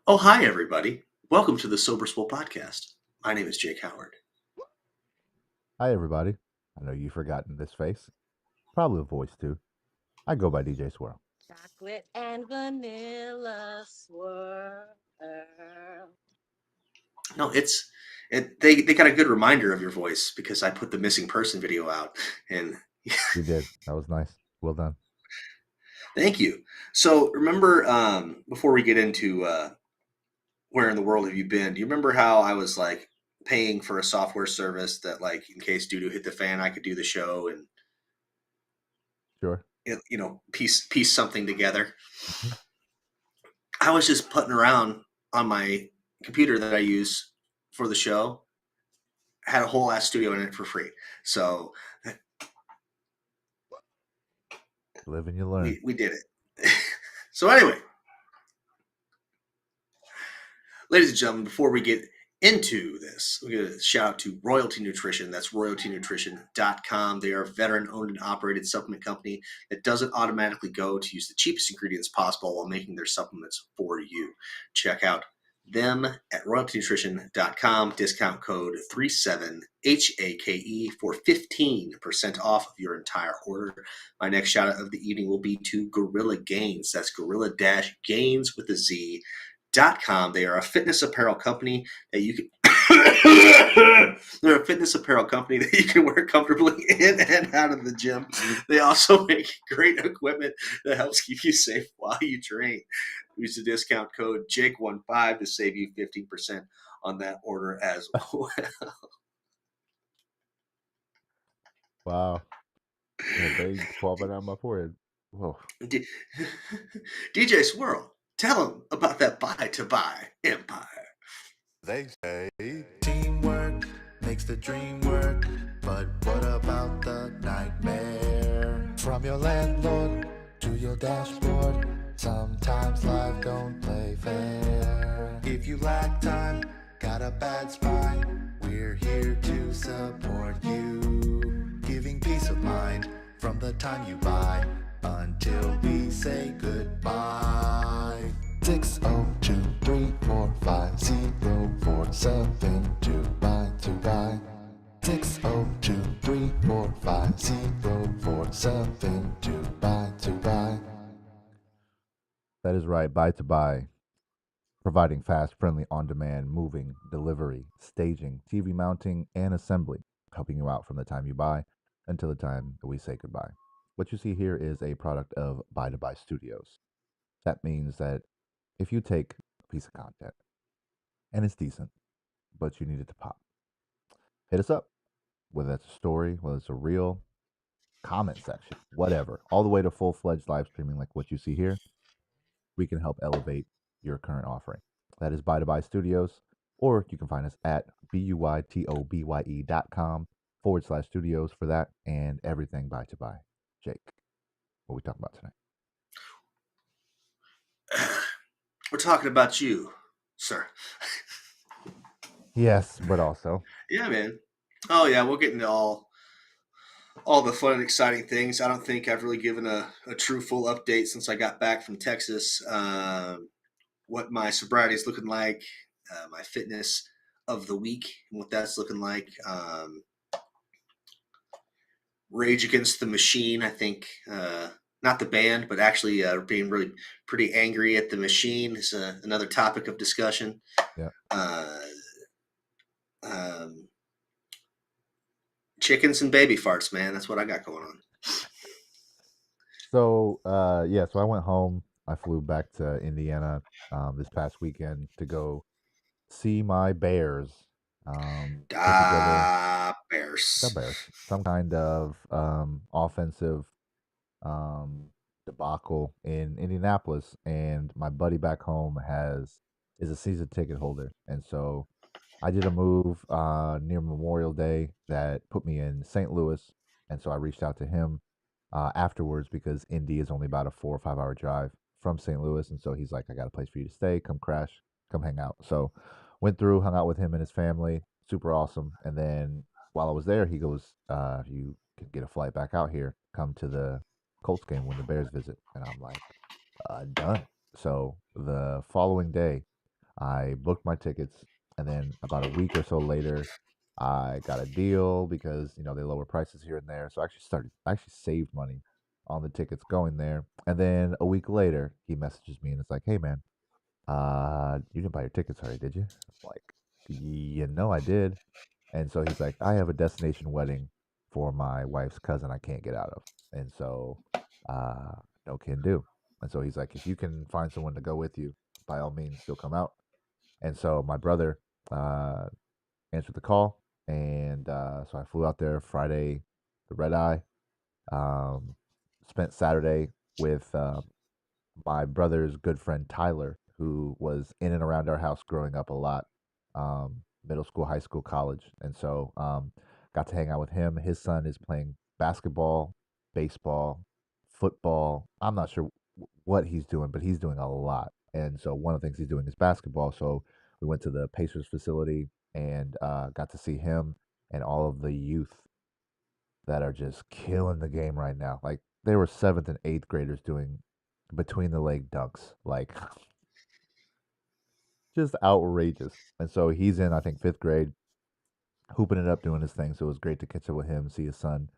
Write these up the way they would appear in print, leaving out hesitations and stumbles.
Oh, hi, everybody. Welcome to the Sober Swirl podcast. My name is Jake Howard. Hi, everybody. I know you've forgotten this face. Probably the voice, too. I go by DJ Swirl. Chocolate and vanilla swirl. No, they got a good reminder of your voice because I put the missing person video out, and You did. That was nice. Well done. thank you. So remember, before we get into where in the world have you been? Do you remember how I was like paying for a software service that, like, in case doo-doo hit the fan, I could do the show and Sure. piece something together? Mhm. I was just putting around on my computer that I use for the show. Had a whole ass studio in it for free. So Live and you learn. we did it. So anyway, ladies and gentlemen, before we get into this, we're going to shout out to Royalty Nutrition. That's royaltynutrition.com. They are a veteran-owned and operated supplement company that doesn't automatically go to use the cheapest ingredients possible while making their supplements for you. Check out them at royaltynutrition.com. Discount code 37HAKE for 15% off of your entire order. My next shout out of the evening will be to Gorilla Gains. That's Gorilla-Gains with a Z.com. They are a fitness apparel company that you can they're a fitness apparel company that you can wear comfortably in and out of the gym. They also make great equipment that helps keep you safe while you train. Use the discount code Jake15 to save you 15% on that order as well. Wow. Yeah, they popping out my forehead. Whoa. DJ Swirl, tell them about that buy-to-buy empire. They say teamwork makes the dream work, but what about the nightmare? From your landlord to your dashboard, sometimes life don't play fair. If you lack time, got a bad spine, we're here to support you, giving peace of mind from the time you buy until we say goodbye. 602-345-0472 buy. 602-345-0472 buy. That is right. Buy to buy. Providing fast, friendly, on-demand, moving, delivery, staging, TV mounting, and assembly. Helping you out from the time you buy until the time that we say goodbye. What you see here is a product of Buy to Buy Studios. That means that if you take a piece of content and it's decent, but you need it to pop, hit us up. Whether it's a story, whether it's a reel, comment section, whatever, all the way to full-fledged live streaming like what you see here, we can help elevate your current offering. That is Buy to Buy Studios, or you can find us at buytobye.com/studios for that and everything Buy to Buy. Jake, what are we talking about tonight? We're talking about you, sir. Yes, but also. Yeah, man. Oh, yeah, we'll get into all the fun and exciting things. I don't think I've really given a true full update since I got back from Texas. What my sobriety is looking like, my fitness of the week, and what that's looking like. Rage Against the Machine, I think, not the band, but actually being really pretty angry at the machine is another topic of discussion. Yeah. Chickens and baby farts, man. That's what I got going on. So, so I went home. I flew back to Indiana this past weekend to go see my Bears. Put together Bears. the Bears. Some kind of offensive debacle in Indianapolis, and my buddy back home is a season ticket holder, and so I did a move near Memorial Day that put me in St. Louis, and so I reached out to him afterwards because Indy is only about a 4 or 5 hour drive from St. Louis, and so he's like, "I got a place for you to stay. Come crash, come hang out." So went through, hung out with him and his family, super awesome. And then while I was there, he goes, "You can get a flight back out here. Come to the Colts game when the Bears visit. And I'm like, done. So the following day, I booked my tickets, and then about a week or so later, I got a deal because they lower prices here and there. So I actually saved money on the tickets going there. And then a week later, he messages me and it's like, "Hey man, you didn't buy your tickets already, did you?" I'm like, I did." And so he's like, "I have a destination wedding for my wife's cousin I can't get out of, and so uh, no can do." And so he's like, "If you can find someone to go with you, by all means, still come out." And so my brother uh, answered the call, and so I flew out there Friday, the red eye. Um, Spent Saturday with my brother's good friend Tyler, who was in and around our house growing up a lot, middle school, high school, college, and so got to hang out with him. His son is playing basketball, baseball, football. I'm not sure what he's doing, but he's doing a lot. And so one of the things he's doing is basketball. So we went to the Pacers facility and got to see him and all of the youth that are just killing the game right now. Like they were seventh and eighth graders doing between the leg dunks, like just outrageous. And so he's in, I think, fifth grade, hooping it up, doing his thing. So it was great to catch up with him, see his son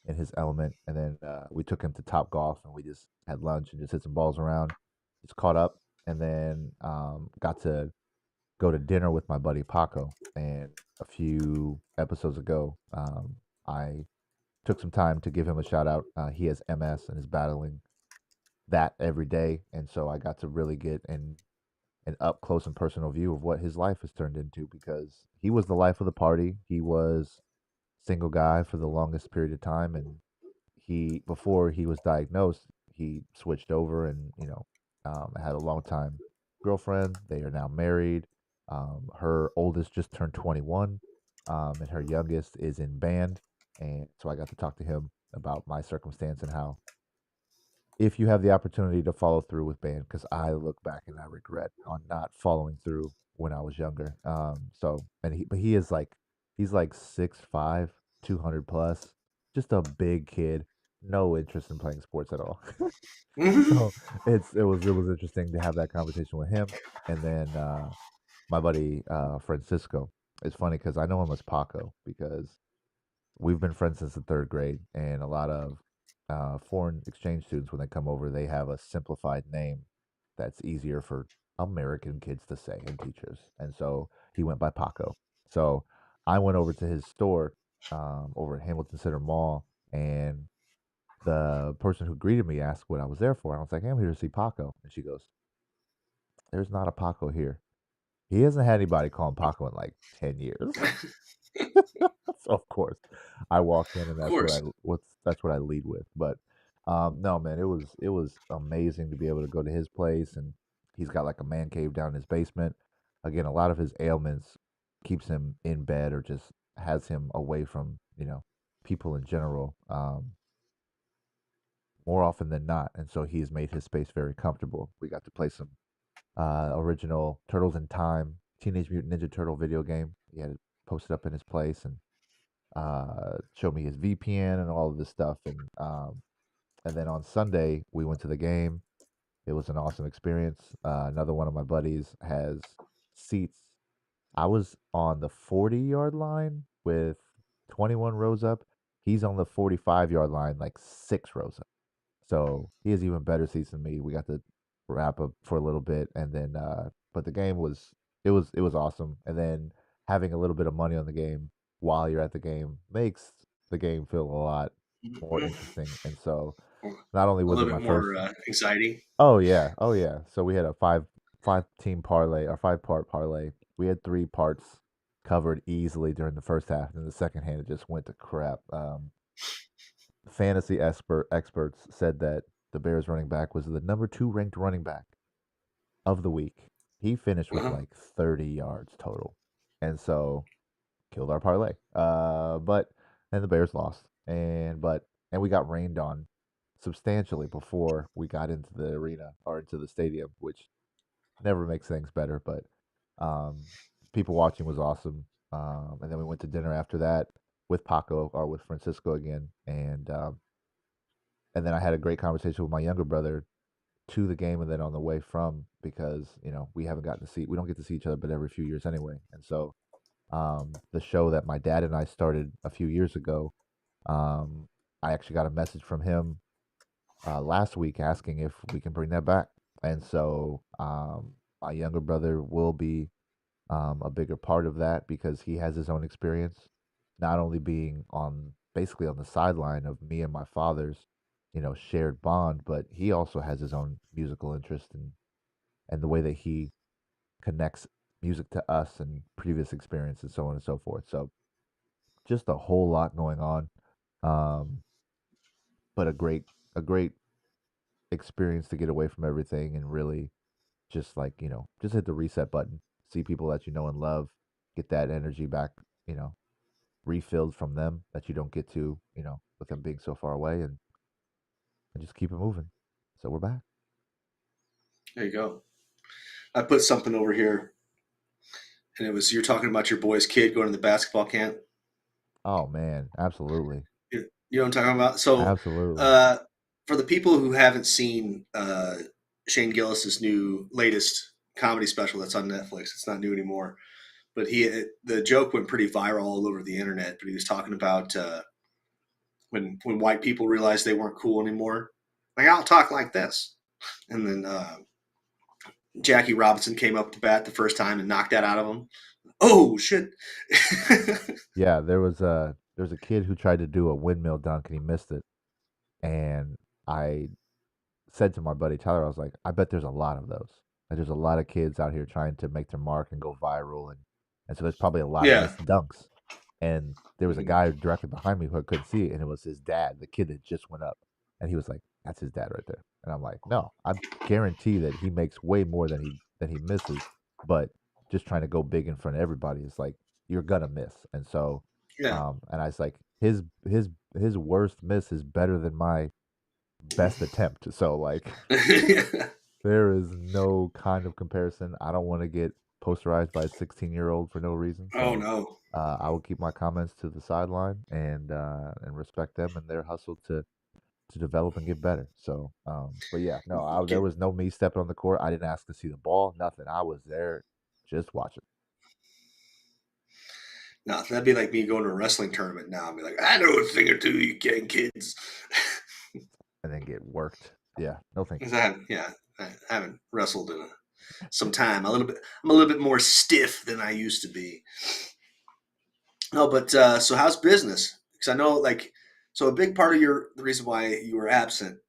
in his element. And then we took him to Top Golf and we just had lunch and just hit some balls around, just caught up. And then got to go to dinner with my buddy Paco. And a few episodes ago, I took some time to give him a shout out. He has MS and is battling that every day, and so I got to really get an up close and personal view of what his life has turned into because he was the life of the party. He was single guy for the longest period of time, and he before he was diagnosed, he switched over and had a long time girlfriend. They are now married. Her oldest just turned 21, and her youngest is in band. And so I got to talk to him about my circumstance and how if you have the opportunity to follow through with band, because I look back and I regret on not following through when I was younger. But he's like 6'5", 200 plus, just a big kid, no interest in playing sports at all. So it was interesting to have that conversation with him, and then my buddy Francisco. It's funny because I know him as Paco because we've been friends since the third grade, and a lot of foreign exchange students, when they come over, they have a simplified name that's easier for American kids to say and teachers. And so he went by Paco. So I went over to his store over at Hamilton Center Mall, and the person who greeted me asked what I was there for. And I was like, hey, I'm here to see Paco. And she goes, there's not a Paco here. He hasn't had anybody call him Paco in like 10 years. So of course, I walk in and Of course. that's what I lead with. But no, man, it was amazing to be able to go to his place, and he's got like a man cave down in his basement. Again, a lot of his ailments keeps him in bed or just has him away from people in general, more often than not. And so he's made his space very comfortable. We got to play some original Turtles in Time, Teenage Mutant Ninja Turtle video game. He had it posted up in his place and showed me his VPN and all of this stuff. And then on Sunday we went to the game. It was an awesome experience. Another one of my buddies has seats. I was on the 40-yard line with 21 rows up. He's on the 45-yard line, like 6 rows up. So he has even better seats than me. We got to wrap up for a little bit, and then but the game was awesome. And then having a little bit of money on the game while you're at the game makes the game feel a lot more interesting. And so not only A was it little my bit more first. anxiety. Oh yeah, oh yeah. So we had a five team parlay or 5 part parlay. We had 3 parts covered easily during the first half, and the second hand it just went to crap. Fantasy experts said that the Bears running back was the number 2 ranked running back of the week. He finished with Uh-huh. like 30 yards total, and so killed our parlay. But then the Bears lost, and we got rained on substantially before we got into the arena or into the stadium, which never makes things better. But um, people watching was awesome. And then we went to dinner after that with Paco or with Francisco again, and and then I had a great conversation with my younger brother to the game and then on the way from, because we haven't gotten to see we don't get to see each other but every few years anyway. And so the show that my dad and I started a few years ago, um, I actually got a message from him last week asking if we can bring that back. And so my younger brother will be a bigger part of that because he has his own experience, not only being on basically on the sideline of me and my father's, shared bond, but he also has his own musical interest and the way that he connects music to us and previous experiences, so on and so forth. So just a whole lot going on, um, but a great experience to get away from everything and really just like just hit the reset button, see people that you know and love, get that energy back, you know, refilled from them that you don't get to, with them being so far away, and just keep it moving. So we're back. There you go. I put something over here, and it was you're talking about your boy's kid going to the basketball camp. Oh man, absolutely, You know what I'm talking about? So, absolutely. uh, for the people who haven't seen Shane Gillis's new latest comedy special that's on Netflix, it's not new anymore. But the joke went pretty viral all over the internet. But he was talking about when white people realized they weren't cool anymore. Like, I'll talk like this, and then Jackie Robinson came up to bat the first time and knocked that out of him. Oh shit! Yeah, there was a kid who tried to do a windmill dunk and he missed it, and I said to my buddy Tyler, I was like, I bet there's a lot of those. Like, there's a lot of kids out here trying to make their mark and go viral, and so there's probably a lot of Yeah. missed dunks. And there was a Mhm. guy directly behind me who I couldn't see, and it was his dad, the kid that just went up, and he was like, "That's his dad right there." And I'm like, "No, I guarantee that he makes way more than he misses, but just trying to go big in front of everybody is like you're gonna miss." And so, Yeah. and I was like, his worst miss is better than my best attempt. So like there is no kind of comparison. I don't want to get posterized by a 16-year-old for no reason. Oh So no. I will keep my comments to the sideline and respect them and their hustle to develop and get better. So, but yeah, no, there Get was no me stepping on the court. I didn't ask to see the ball, nothing. I was there just watching No, that'd be like me going to a wrestling tournament now and be like, I know a thing or two, you gang kids. and then get worked. Yeah, no, thank you. 'Cause I haven't wrestled in some time. I'm a little bit more stiff than I used to be. No, but so how's business? Because I know, like, so a big part of the reason why you were absent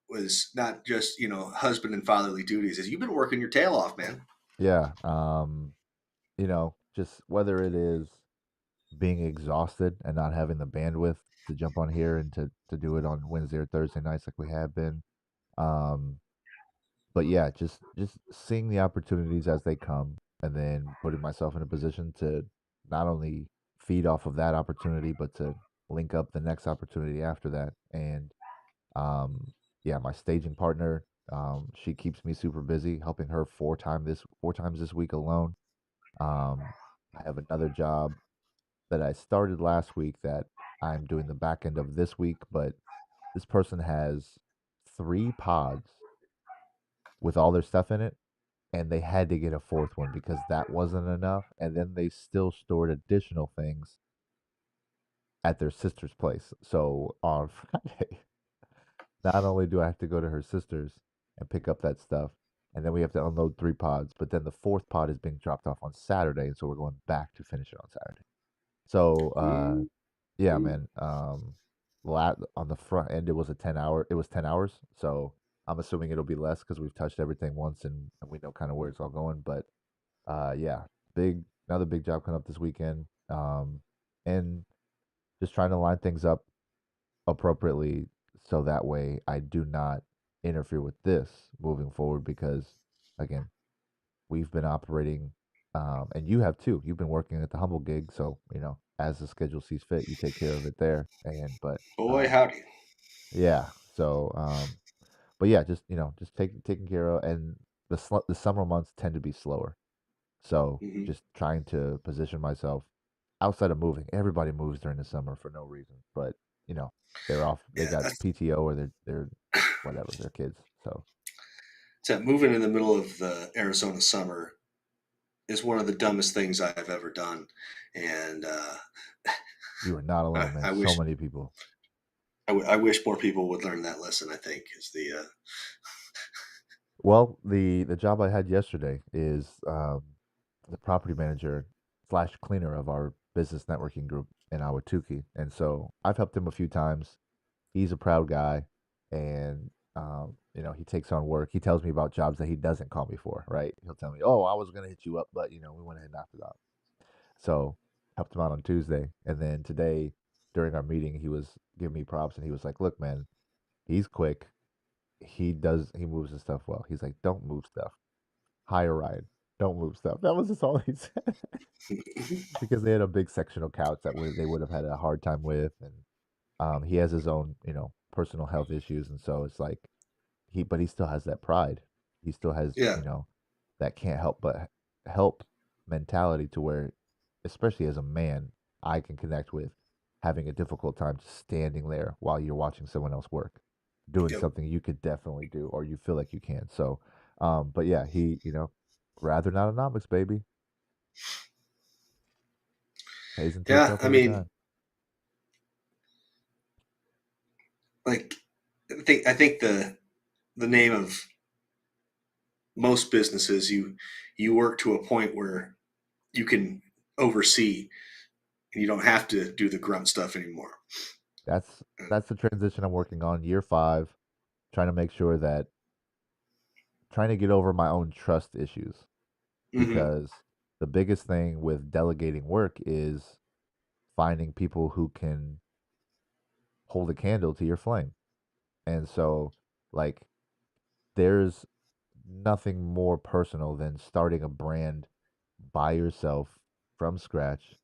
was not just husband and fatherly duties. Is you've been working your tail off, man. Yeah, just whether it is being exhausted and not having the bandwidth to jump on here and to do it on Wednesday or Thursday nights like we have been. Um, but yeah, just seeing the opportunities as they come and then putting myself in a position to not only feed off of that opportunity but to link up the next opportunity after that. And um, yeah, my staging partner, she keeps me super busy, helping her four times this week alone. I have another job that I started last week that I'm doing the back end of this week, but this person has 3 pods with all their stuff in it, and they had to get a fourth one because that wasn't enough. And then they still stored additional things at their sister's place. So on Friday, not only do I have to go to her sister's and pick up that stuff, and then we have to unload 3 pods, but then the fourth pod is being dropped off on Saturday, and so we're going back to finish it on Saturday. So Ooh, yeah, ooh. man. On the front end, it was 10 hours. So I'm assuming it'll be less because we've touched everything once and we know kind of where it's all going. But yeah, another big job coming up this weekend. And just trying to line things up appropriately so that way I do not interfere with this moving forward because again, we've been operating, and you have too. You've been working at the humble gig, so as the schedule sees fit, you take care of it there. And but Boy, howdy. yeah, so but yeah, just taking care of, and the summer months tend to be slower. So Hmm. just trying to position myself outside of moving. Everybody moves during the summer for no reason, but you know, they're off. They Yeah, got PTO or they're whatever, they're kids. So that moving in the middle of the Arizona summer is one of the dumbest things I've ever done, and you are not I, alone, man. I So wish many people. I wish more people would learn that lesson. I think is the Well, the job I had yesterday is the property manager slash cleaner of our business networking group in Awatuki, and so I've helped him a few times. He's a proud guy, and he takes on work. He tells me about jobs that he doesn't call me for. Right? He'll tell me, "Oh, I was gonna hit you up, but we went ahead and knocked it out." So helped him out on Tuesday, and then today during our meeting, he was giving me props, and he was like, "Look, man, he's quick. He moves his stuff well." He's like, "Don't move stuff. Hire ride. Don't move stuff." That was just all he said because they had a big sectional couch that they would have had a hard time with, and he has his own personal health issues, and so it's like but he still has that pride. He still has yeah. that can't help but help mentality to where, especially as a man, I can connect with having a difficult time just standing there while you're watching someone else work, doing Yep. something you could definitely do or you feel like you can. So, but yeah, he rather not anomics, baby, pays into Yeah. itself I every mean, time. like I think the name of most businesses, you work to a point where you can oversee and you don't have to do the grunt stuff anymore. That's that's the transition I'm working on. Year 5, trying to make sure that trying to get over my own trust issues Mm-hmm. because the biggest thing with delegating work is finding people who can hold a candle to your flame. And so, like, there's nothing more personal than starting a brand by yourself from scratch,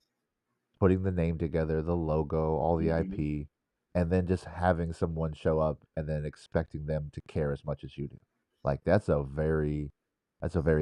putting the name together, the logo, all the Mm-hmm. IP, and then just having someone show up and then expecting them to care as much as you do. Like that's a very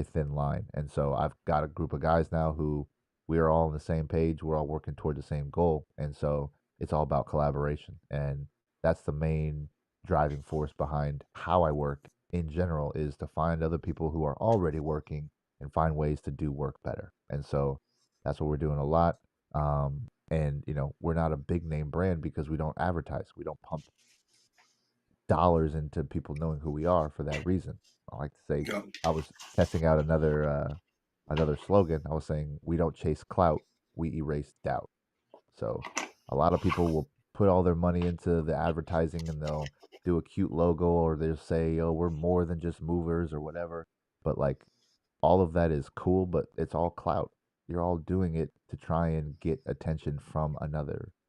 thin line. And so I've got a group of guys now who we are all on the same page, we're all working toward the same goal. And so it's all about collaboration. And that's the main driving force behind how I work in general is to find other people who are already working and find ways to do work better. And so that's what we're doing a lot. And we're not a big name brand because we don't advertise. We don't pump dollars into people knowing who we are for that reason. I like to say Yep. I was testing out another slogan. I was saying we don't chase clout, we erase doubt. So a lot of people will put all their money into the advertising and they'll do a cute logo or they'll say, "Oh, we're more than just movers" or whatever. But like all of that is cool, but it's all clout. You're all doing it to try and get attention from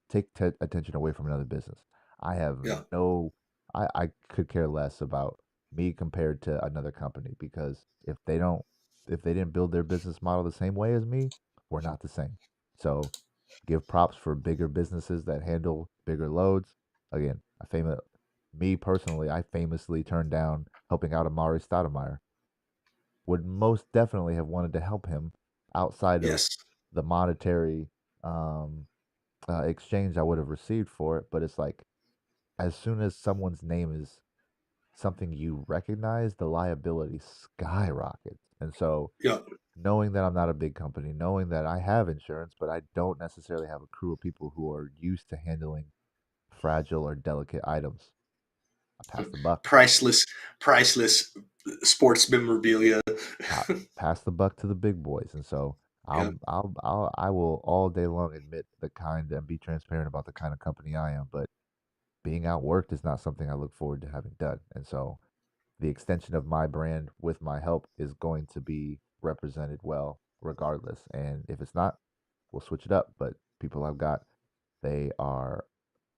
take attention away from another business. I have Yeah. no, I could care less about me compared to another company because if they didn't build their business model the same way as me, we're not the same. So give props for bigger businesses that handle bigger loads. Again, me personally, I famously turned down helping out Amari Stoudemire. Would most definitely have wanted to help him outside of Yes. the monetary um, exchange I would have received for it. But it's like, as soon as someone's name is something you recognize, the liability skyrockets. And so, Yep. knowing that I'm not a big company, knowing that I have insurance, but I don't necessarily have a crew of people who are used to handling fragile or delicate items, I pass the buck. Priceless sports memorabilia. Pa- Pass the buck to the big boys. And so Yep. I will all day long admit the kind and be transparent about the kind of company I am. But being outworked is not something I look forward to having done. And so the extension of my brand with my help is going to be represented well regardless. And if it's not, we'll switch it up. But people I've got, they are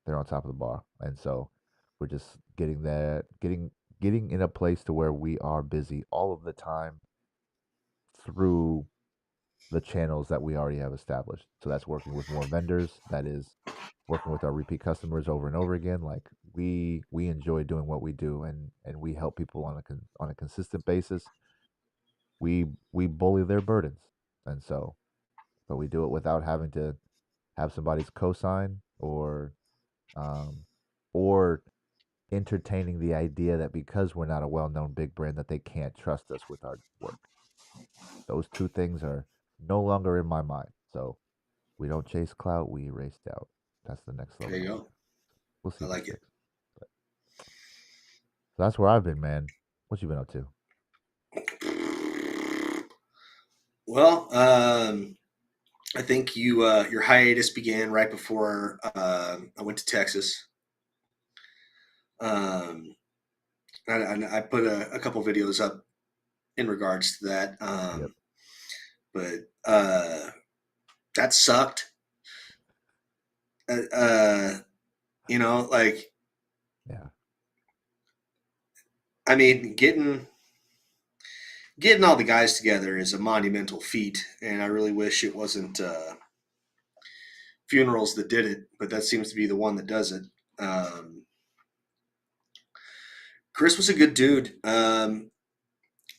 they're on top of the bar. And so we're just getting in a place to where we are busy all of the time through the channels that we already have established. So that's working with more vendors, that is working with our repeat customers over and over again. Like we enjoy doing what we do and we help people on a consistent basis. We bully their burdens. And so but we do it without having to have somebody's cosign or or entertaining the idea that because we're not a well-known big brand that they can't trust us with our work. Those two things are no longer in my mind. So we don't chase clout, we erase doubt. That's the next There slogan you that we go. have. We'll see I if it like it. sticks. But, so that's where I've been, man. What you been up to? Well, I think your hiatus began right before I went to Texas. Um, I put a couple videos up in regards to that. Yep. But that sucked. Uh, like, Yeah. I mean, getting all the guys together is a monumental feat, and I really wish it wasn't funerals that did it, but that seems to be the one that does it. Um, Chris was a good dude, and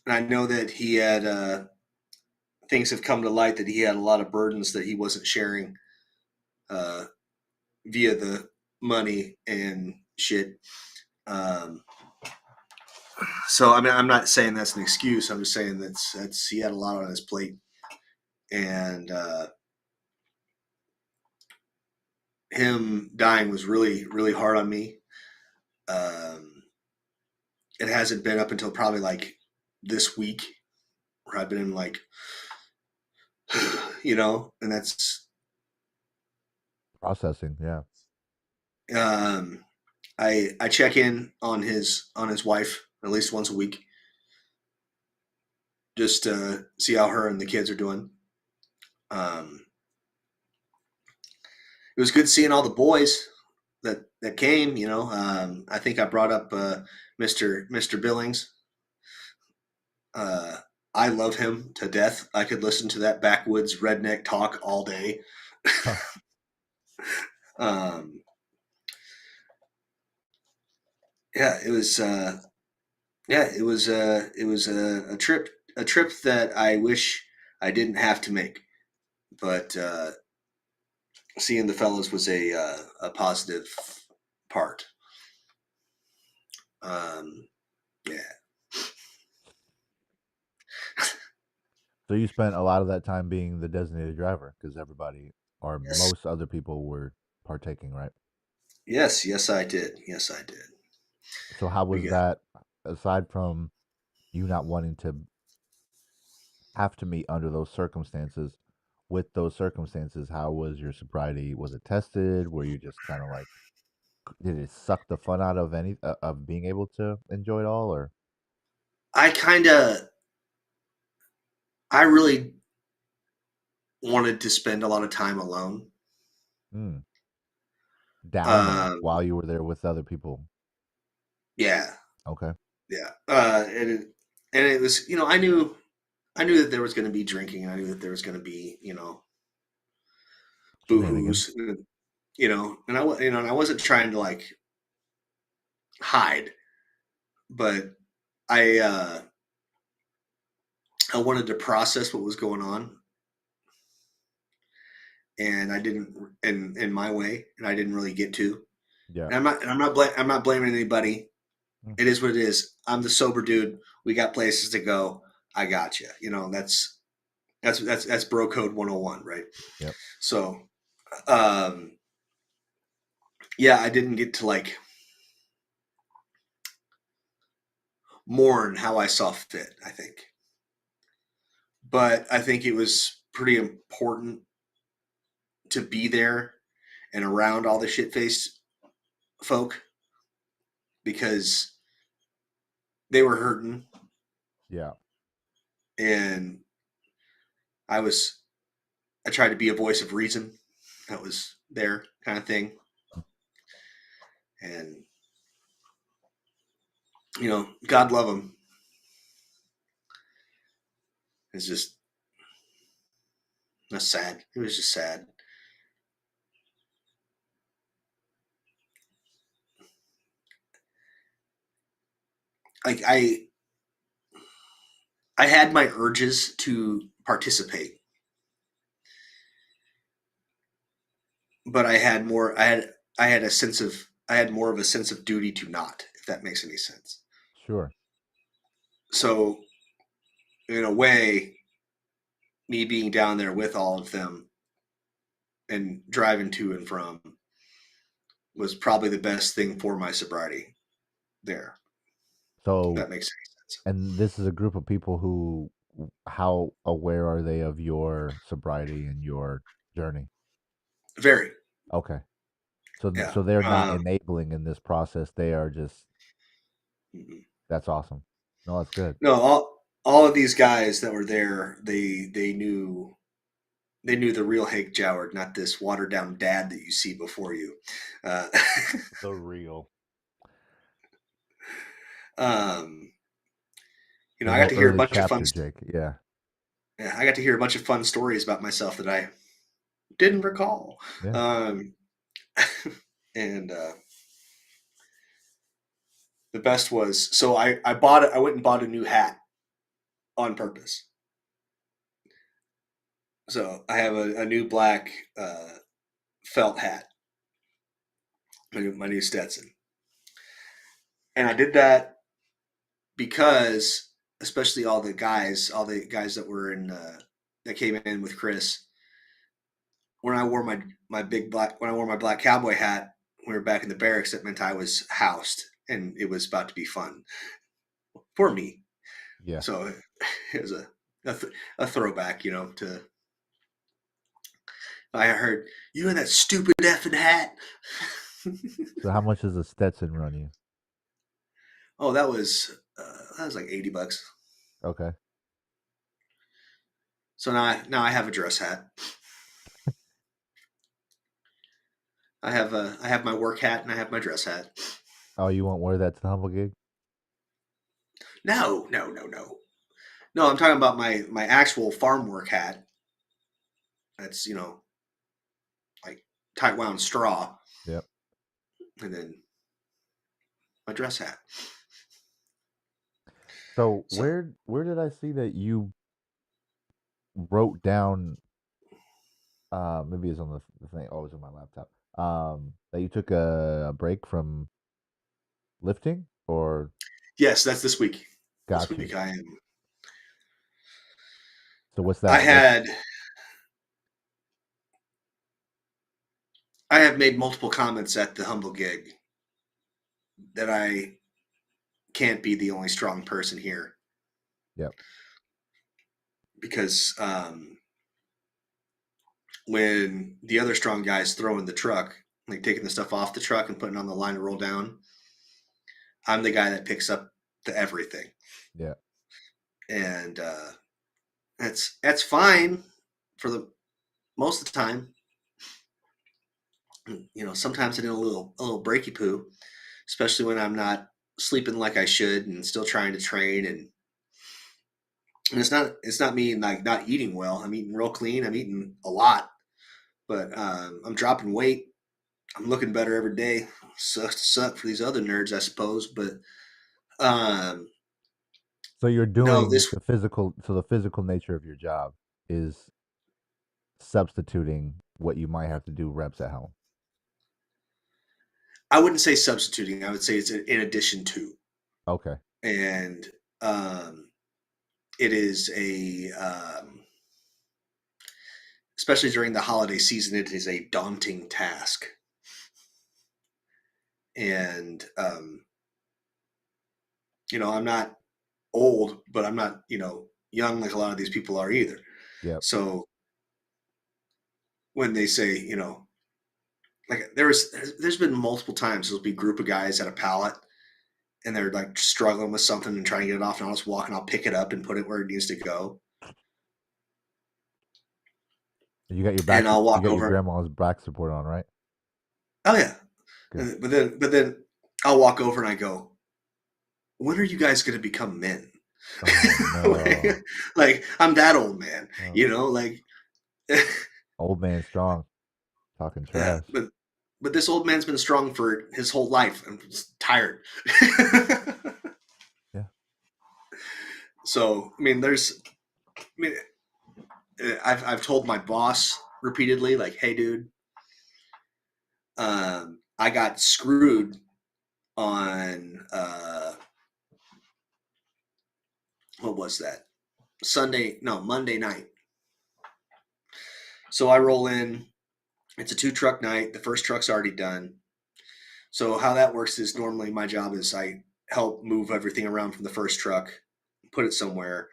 I know that he had things have come to light that he had a lot of burdens that he wasn't sharing uh, via the money and shit. Um, so I mean, I'm not saying that's an excuse. I'm just saying that's he had a lot on his plate, and him dying was really really hard on me. Um, it hasn't been up until probably like this week where I've been in like, and that's Processing. Yeah. um, I check in on his wife at least once a week just to see how her and the kids are doing. Um, it was good seeing all the boys that came. I think I brought up Mr. Billings. Uh, I love him to death. I could listen to that backwoods redneck talk all day. Huh. um, yeah, it was. It was a trip that I wish I didn't have to make, but seeing the fellows was a positive part. Um, yeah. So you spent a lot of that time being the designated driver because everybody or Yes. most other people were partaking, right? Yes. Yes, I did. Yes, I did. So how We was got. that aside from you not wanting to have to meet under those circumstances? With those circumstances, how was your sobriety? Was it tested? Were you just kind of like, did it suck the fun out of any of being able to enjoy it all, or I kind of. I really wanted to spend a lot of time alone. mm, downtime Um, while you were there with other people? yeah. Okay, Yeah. And it was. I knew that there was going to be drinking. I knew that there was going to be shenanigans. boohoo's. And I wasn't trying to like hide, but I uh, I wanted to process what was going on, and I didn't in my way, and I didn't really get to. Yeah. I'm not blaming anybody. Mm, It is what it is. I'm the sober dude. We got places to go. I got you. That's bro code 101, right? yep. So, um, yeah, I didn't get to like mourn how I saw fit. I think, but I think it was pretty important to be there and around all the shit faced folk because they were hurting Yeah. and I was I tried to be a voice of reason that was there kind of thing. And God love them. It's just that's sad. It was just sad. Like I had my urges to participate, but I had I had more of a sense of duty to not, if that makes any sense. Sure. So in a way, me being down there with all of them and driving to and from was probably the best thing for my sobriety there. If So, that makes any sense. and this is a group of people who, how aware are they of your sobriety and your journey? Very. Okay. So, Yeah. so they're not enabling in this process. They are just, that's awesome. No, that's good. No, all of these guys that were there, they knew the real Hank Joward, not this watered down dad that you see before you. Uh, The real. um, So I got no to hear a early bunch of fun. chapter, Jake. Yeah. Yeah, I got to hear a bunch of fun stories about myself that I didn't recall. Yeah. Um, and the best was, so I bought it. I went and bought a new hat on purpose. So I have a new black felt hat, my new Stetson, and I did that because, especially all the guys that were in that came in with Chris, when I wore my black cowboy hat, when we were back in the barracks, that meant I was housed and it was about to be fun for me. Yeah. So it was a throwback, to. I heard you in that stupid effing hat. So how much does a Stetson run you? Oh, that was like $80. Okay. So now I have a dress hat. I have my work hat and I have my dress hat. Oh, you won't wear that to the humble gig? No. No, I'm talking about my actual farm work hat. That's like tight wound straw, Yep. and then my dress hat. So So where did I see that you wrote down maybe it's on the thing, oh, it's on my laptop. That you took a break from lifting or yes, that's this week. This got you. week I am. So what's I that? What's had I have made multiple comments at the humble gig that I can't be the only strong person here Yep. because when the other strong guys throw in the truck, like taking the stuff off the truck and putting it on the line to roll down, I'm the guy that picks up the everything, Yeah. and that's fine for the most of the time. Sometimes I need a little breaky poo, especially when I'm not sleeping like I should and still trying to train. And it's not me like not eating well. I'm eating real clean. I'm eating a lot, but I'm dropping weight. I'm looking better every day. Sucks to suck for these other nerds, I suppose. But um, So you're no, doing this the physical nature of your job is substituting what you might have to do reps at home. I wouldn't say substituting. I would say it's in addition to, Okay. and it is especially during the holiday season, it is a daunting task. And I'm not old, but I'm not young like a lot of these people are either. Yep. So when they say like there's been multiple times there'll be a group of guys at a pallet and they're like struggling with something and trying to get it off, and I'll just walk and I'll pick it up and put it where it needs to go. You got your And I'll you walk got your over. grandma's back support on, right? Oh yeah. Good. But then I'll walk over and I go, when are you guys going to become men? Oh no. like I'm that old man, Oh. like Old man strong. Talking yeah, trash. but this old man's been strong for his whole life. I'm just tired. Yeah. So I mean, I've told my boss repeatedly, like, hey, dude, I got screwed on what was that? Monday night. So I roll in. It's a 2-truck night. The first truck's already done. So how that works is normally my job is I help move everything around from the first truck, put it somewhere,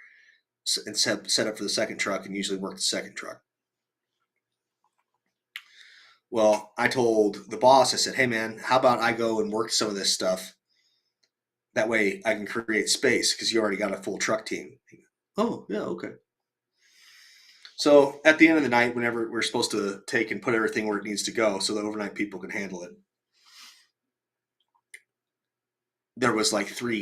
and set up for the second truck, and usually work the second truck. Well, I told the boss, I said, hey man, how about I go and work some of this stuff? That way I can create space because you already got a full truck team. Oh, yeah, okay. So at the end of the night, whenever we're supposed to take and put everything where it needs to go so the overnight people can handle it, there was like 4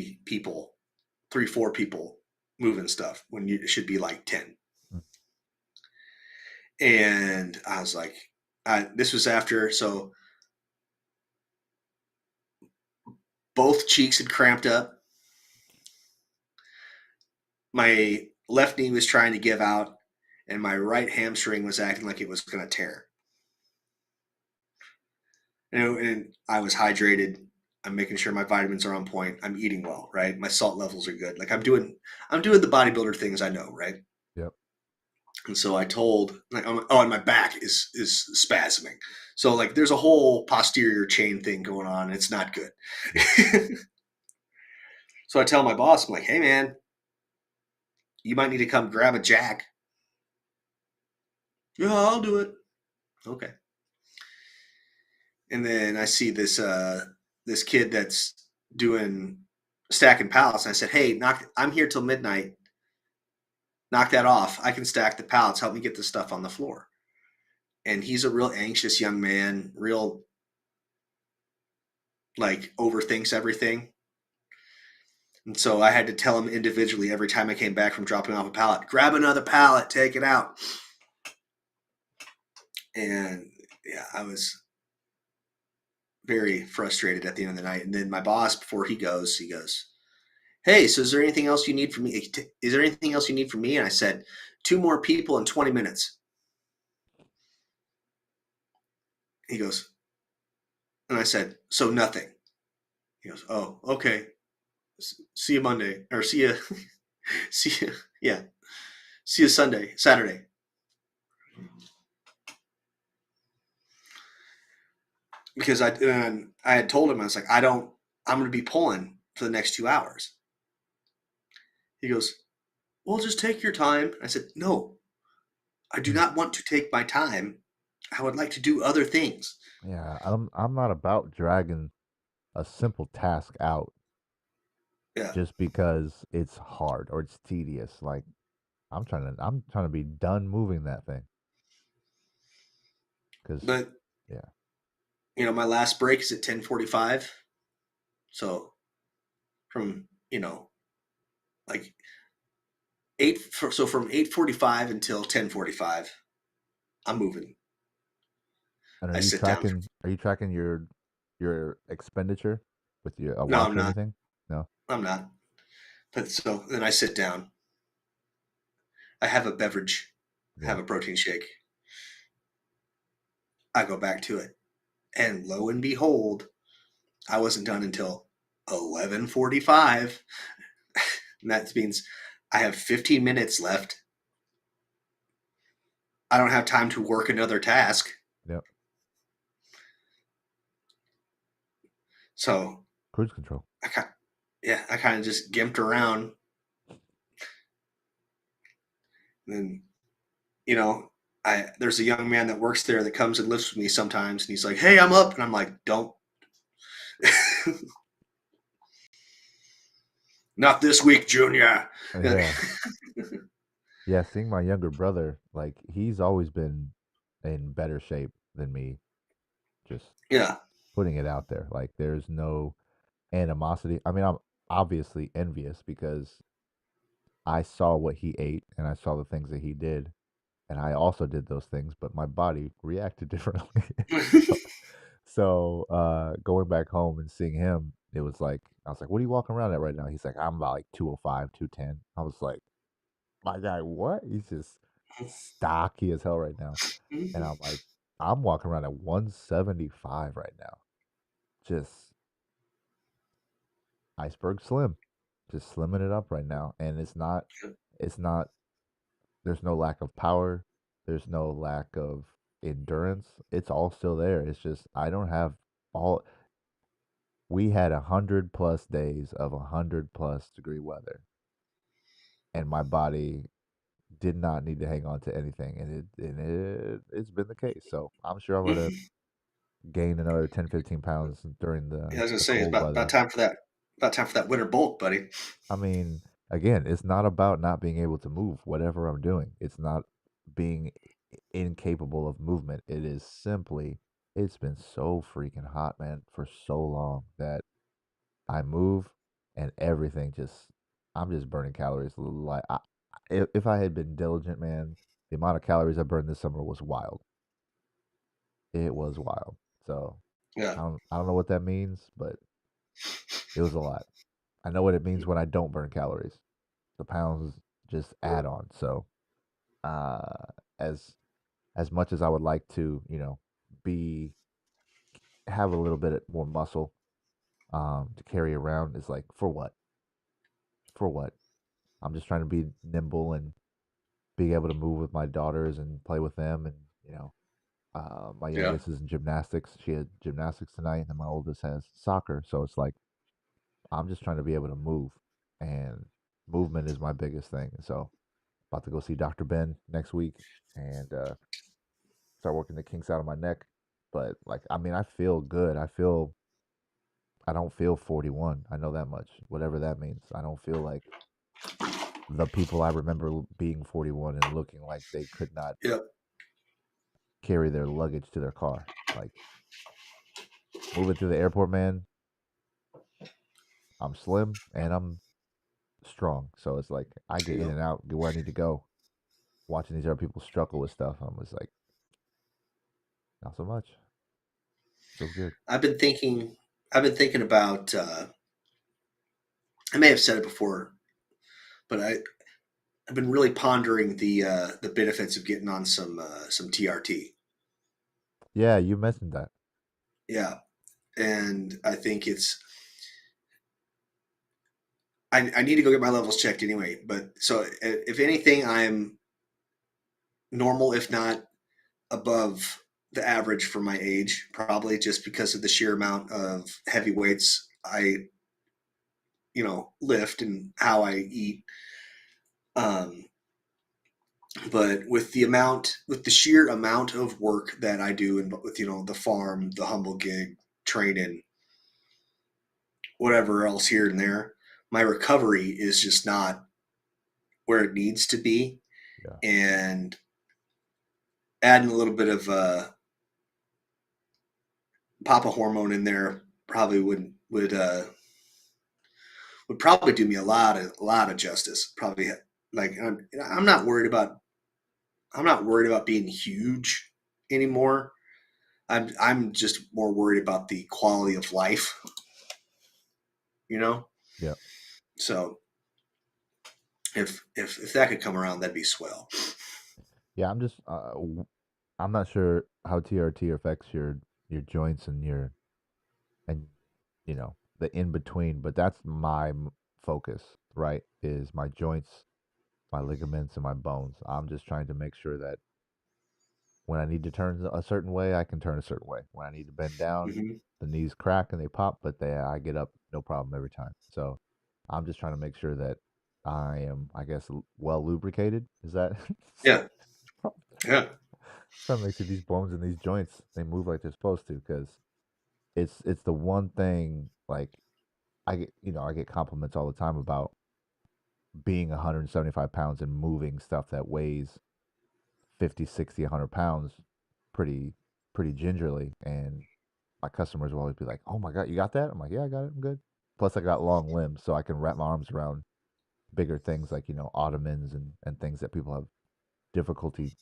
people moving stuff when it should be like 10. And I was like, this was after, so both cheeks had cramped up. My left knee was trying to give out, and my right hamstring was acting like it was going to tear. And I was hydrated. I'm making sure my vitamins are on point. I'm eating well, right? My salt levels are good. Like I'm doing the bodybuilder things I know, right? Yep. And so I told, like, and my back is spasming. So like, there's a whole posterior chain thing going on. And it's not good. So I tell my boss, I'm like, hey man, you might need to come grab a jack. Yeah, I'll do it. Okay. And then I see this kid that's doing stacking pallets. And I said, hey, I'm here till midnight. Knock that off. I can stack the pallets. Help me get the stuff on the floor. And he's a real anxious young man, real like overthinks everything. And so I had to tell him individually every time I came back from dropping off a pallet, grab another pallet, take it out. And yeah, I was very frustrated at the end of the night. And then my boss, before he goes, hey, so is there anything else you need from me? Is there anything else you need from me? And I said, 2 more people in 20 minutes. He goes, and I said, so nothing. He goes, oh, okay. See you Monday, or see you, see you Saturday. Because I had told him, I was like, I'm going to be pulling for the next 2 hours. He goes, well, just take your time. I said, no, I do not want to take my time. I would like to do other things. Yeah, I'm not about dragging a simple task out Yeah. just because it's hard or it's tedious. Like I'm trying to be done moving that thing. But yeah, my last break is at 10:45. So from, like from 8:45 until 10:45, I'm moving. and I sit down. Are you tracking your expenditure with your No, watch I'm or not. anything? No. I'm not. But so then I sit down. I have a beverage. I have Yeah. a protein shake. I go back to it. And lo and behold, I wasn't done until 11:45. And that means I have 15 minutes left. I don't have time to work another task. Yep. So Cruise control. I kind of just gimped around. And there's a young man that works there that comes and lifts with me sometimes, and he's like, "Hey, I'm up," and I'm like, "Don't." Not this week, Junior. Yeah. Yeah, seeing my younger brother, like he's always been in better shape than me. Just Yeah. putting it out there. Like there's no animosity. I mean, I'm obviously envious because I saw what he ate and I saw the things that he did, and I also did those things, but my body reacted differently. Going back home and seeing him, it was like I was like, "What are you walking around at right now?" He's like, "I'm about like 205, 210." I was like, "My guy, what?" He's just stocky as hell right now, and I'm like, "I'm walking around at 175 right now." just iceberg slim, just slimming it up right now. And it's not, there's no lack of power, there's no lack of endurance. It's all still there. It's just, I don't have all, we had 100+ days of 100+ degree weather, and my body did not need to hang on to anything, it's been the case. So I'm sure I'm gonna gain another 10, 15 pounds during Yeah, I was gonna the say it's cold about weather. time for that. About time for that winter bulk, buddy. I mean, again, it's not about not being able to move whatever I'm doing. It's not being incapable of movement. It is simply, it's been so freaking hot, man, for so long that I move and everything just, I'm just burning calories. Like, if I had been diligent, man, the amount of calories I burned this summer was wild. It was wild. So Yeah, I don't know what that means, but it was a lot. I know what it means when I don't burn calories. The pounds just add on. So uh, as as much as I would like to, be have a little bit more muscle to carry around, is like, for what? For what? I'm just trying to be nimble and be able to move with my daughters and play with them, and my yeah. youngest is in gymnastics. She had gymnastics tonight, and my oldest has soccer. So it's like, I'm just trying to be able to move, and movement is my biggest thing. So about to go see Dr. Ben next week and start working the kinks out of my neck. But like, I mean, I feel good. I don't feel 41. I know that much. Whatever that means. I don't feel like the people I remember being 41 and looking like they could not Yep. carry their luggage to their car. Like, moving through the airport, man, I'm slim and I'm strong. So it's like I get in Yep. and out, get where I need to go. Watching these other people struggle with stuff, I'm just like, not so much. Feels good. I've been thinking. I've been thinking about. I may have said it before, but I've been really pondering the benefits of getting on some TRT. Yeah, you mentioned that. Yeah, and I think it's. I need to go get my levels checked anyway. But so if anything, I'm normal, if not above the average for my age, probably just because of the sheer amount of heavy weights I lift and how I eat. Um, but with the sheer amount of work that I do, and with the farm, the humble gig, training, whatever else here and there, my recovery is just not where it needs to be, Yeah. and adding a little bit of papa hormone in there probably would probably do me a lot of justice. Probably like I'm not worried about being huge anymore. I'm just more worried about the quality of life, you know. Yeah. So if that could come around, that'd be swell. Yeah, I'm not sure how TRT affects your joints and and the in between, but that's my focus, right? Is my joints, my ligaments, and my bones. I'm just trying to make sure that when I need to turn a certain way, I can turn a certain way. When I need to bend down, Hmm. the knees crack and they pop, but I get up no problem every time. So I'm just trying to make sure that I am, I guess, well lubricated. Is that? Yeah, yeah, Trying to make sure these bones and these joints, they move like they're supposed to, because it's the one thing, like, I get compliments all the time about being 175 pounds and moving stuff that weighs 50, 60, 100 pounds pretty pretty gingerly. And my customers will always be like, "Oh my god, you got that?" I'm like, "Yeah, I got it. I'm good." Plus, I got long limbs, so I can wrap my arms around bigger things, like ottomans and things that people have difficulty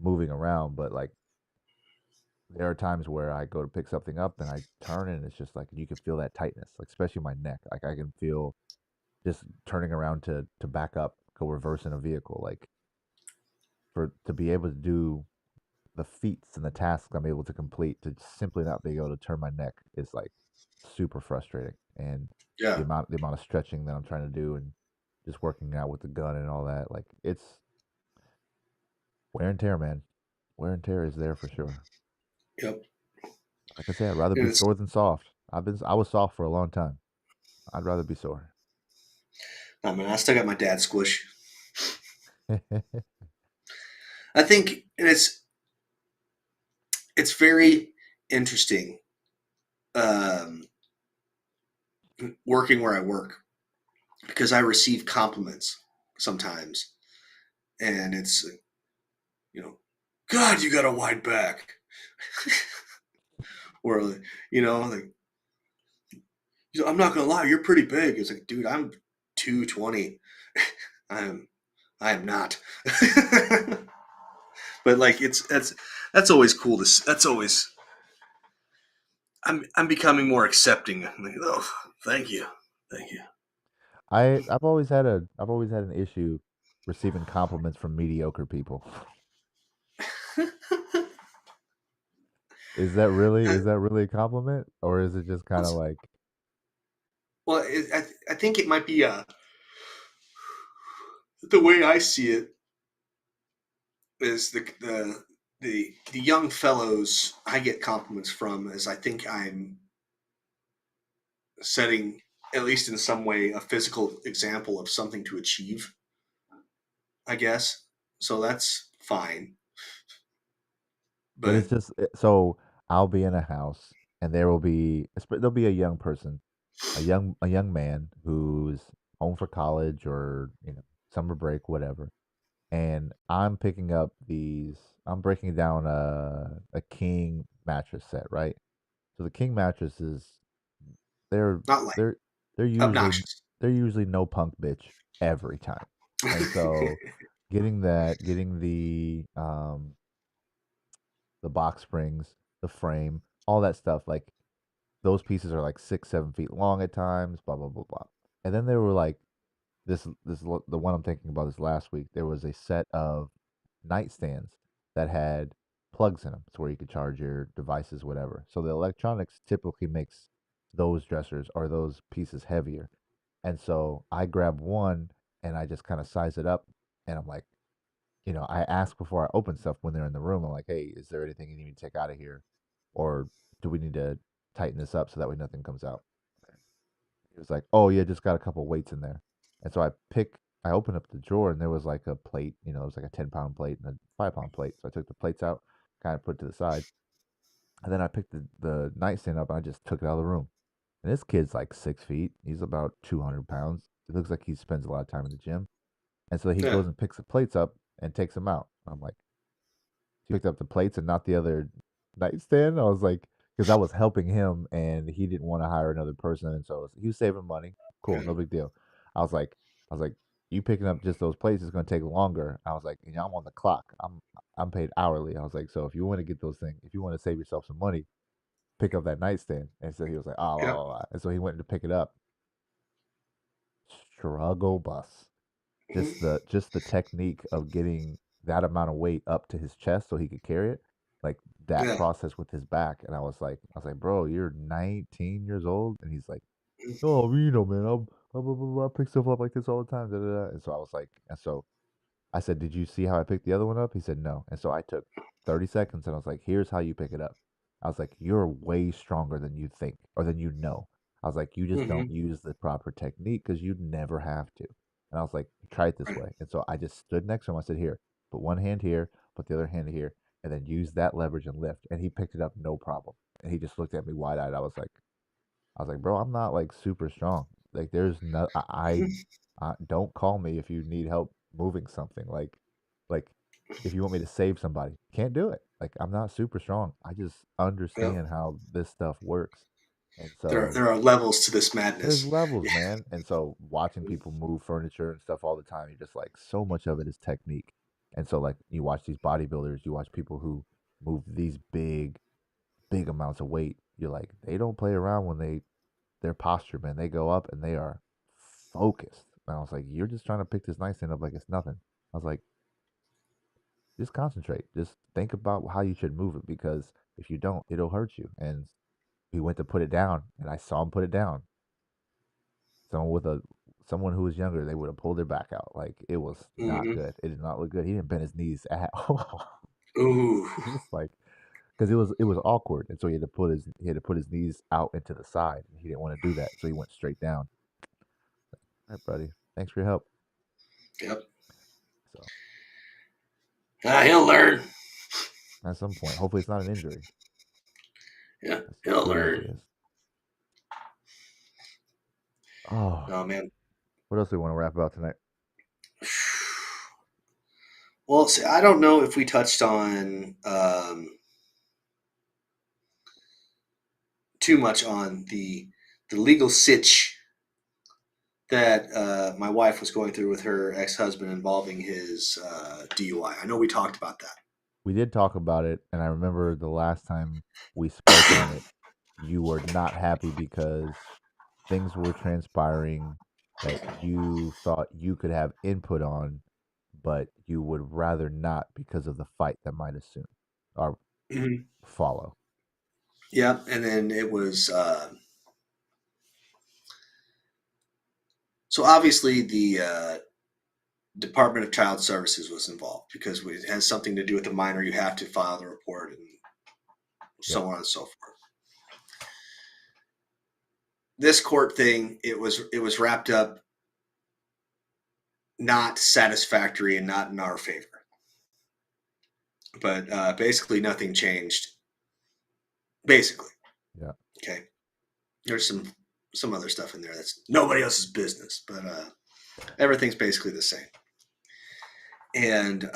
moving around. But like, there are times where I go to pick something up and I turn and it's just like, you can feel that tightness, like especially my neck. Like, I can feel just turning around to back up, go reverse in a vehicle. Like, for to be able to do the feats and the tasks I'm able to complete, to simply not be able to turn my neck is like, super frustrating. And Yeah. the amount of stretching that I'm trying to do and just working out with the gun and all that, like it's wear and tear, man. Wear and tear is there for sure. Yep. Like I said, I'd rather And be it's sore than soft. I was soft for a long time. I'd rather be sore. I mean, I still got my dad squish. I think, and it's very interesting um, working where I work because I receive compliments sometimes, and it's you know, God, you got a wide back, or like I'm not gonna lie, you're pretty big. It's like, dude, I'm 220. I'm I am not. But like that's always cool to that's always I'm becoming more accepting. I'm like, oh, thank you. Thank you. I've always had an issue receiving compliments from mediocre people. Is that really a compliment, or is it just kind of like Well, I think it might be the way I see it is the young fellows I get compliments from is I think I'm setting at least in some way a physical example of something to achieve, I guess. So that's fine. but it's But just so I'll be in a house and there'll be a young person, a young man who's home for college or, summer break, whatever. And I'm breaking down a king mattress set, right? So the king mattresses, they're not like they're they're usually obnoxious. they're usually no punk bitch every time. And so getting the box springs, the frame, all that stuff, like those pieces are like 6, 7 feet long at times, blah blah blah blah. And then they were like the one I'm thinking about this last week. There was a set of nightstands that had plugs in them, so where you could charge your devices, whatever. So the electronics typically makes those dressers or those pieces heavier. And so I grabbed one and I just kind of size it up, and I'm like, I ask before I open stuff when they're in the room. I'm like, hey, is there anything you need me to take out of here, or do we need to tighten this up so that way nothing comes out? He was like, "Oh yeah, just got a couple weights in there." And so I opened up the drawer and there was like a plate, it was like a 10 pound plate and a 5 pound plate. So I took the plates out, kind of put it to the side, and then I picked the nightstand up and I just took it out of the room. And this kid's like 6 feet. He's about 200 pounds. It looks like he spends a lot of time in the gym. And so he Yeah. goes and picks the plates up and takes them out. I'm like, he picked up the plates and not the other nightstand. I was like, because I was helping him and he didn't want to hire another person, and so he was saving money. Cool, no Mhm. big deal. I was like, you picking up just those plates is going to take longer. I was like, I'm on the clock. I'm paid hourly. I was like, so if you want to get those things, if you want to save yourself some money, pick up that nightstand. And so he was like, oh, Yeah. and so he went to pick it up. Struggle bus. Mhm. Just the technique of getting that amount of weight up to his chest so he could carry it, like that Yeah. process with his back. And I was like, bro, you're 19 years old, and he's like, Mhm. oh, man, I pick stuff up like this all the time. Da, da, da. And so I was like, and so I said, did you see how I picked the other one up? He said no. And so I took 30 seconds and I was like, here's how you pick it up. I was like, you're way stronger than you think or than you know. I was like, you just don't Mhm. use the proper technique because you'd never have to. And I was like, try it this Right. way. And so I just stood next to him. I said, here, put one hand here, put the other hand here, and then use that leverage and lift. And he picked it up no problem. And he just looked at me wide eyed. I was like, bro, I'm not like super strong. Like, there's no, Mhm. I don't call me if you need help moving something. Like if you want me to save somebody, can't do it. Like, I'm not super strong. I just Yeah. understand how this stuff works. And There so there are levels to this there's madness. levels, man. And so watching people move furniture and stuff all the time, you're just like, so much of it is technique. And so, like, you watch these bodybuilders, you watch people who move these big amounts of weight. You're like, they don't play around when their posture, man. They go up and they are focused. And I was like, you're just trying to pick this nightstand up like it's nothing. I was like, just concentrate. Just think about how you should move it because if you don't, it'll hurt you. And he went to put it down, and I saw him put it down. Someone who was younger, they would have pulled their back out. Like, it was not Mm-hmm. good. It did not look good. He didn't bend his knees at all. Ooh. Just like, because it was awkward, and so he had to put his knees out into the side. And he didn't want to do that, so he went straight down. All right, buddy. Thanks for your help. Yep. So He'll learn. at some point, hopefully, it's not an injury. Yeah, As he'll good as learn. he is. Oh, Oh man. what else do we want to wrap about tonight? Well, see, I don't know if we touched on too much on the legal sitch that my wife was going through with her ex-husband involving his DUI. I know we talked about that. We did talk about it, and I remember the last time we spoke on it, you were not happy because things were transpiring that you thought you could have input on, but you would rather not because of the fight that might assume or Mm-hmm. follow. Yeah, and then it was so obviously the Department of Child Services was involved because it has something to do with the minor. You have to file the report and Yep. so on and so forth. This court thing, it was wrapped up not satisfactory and not in our favor. But basically, nothing changed. Basically, Yeah. okay. There's some other stuff in there that's nobody else's business, but everything's basically the same. And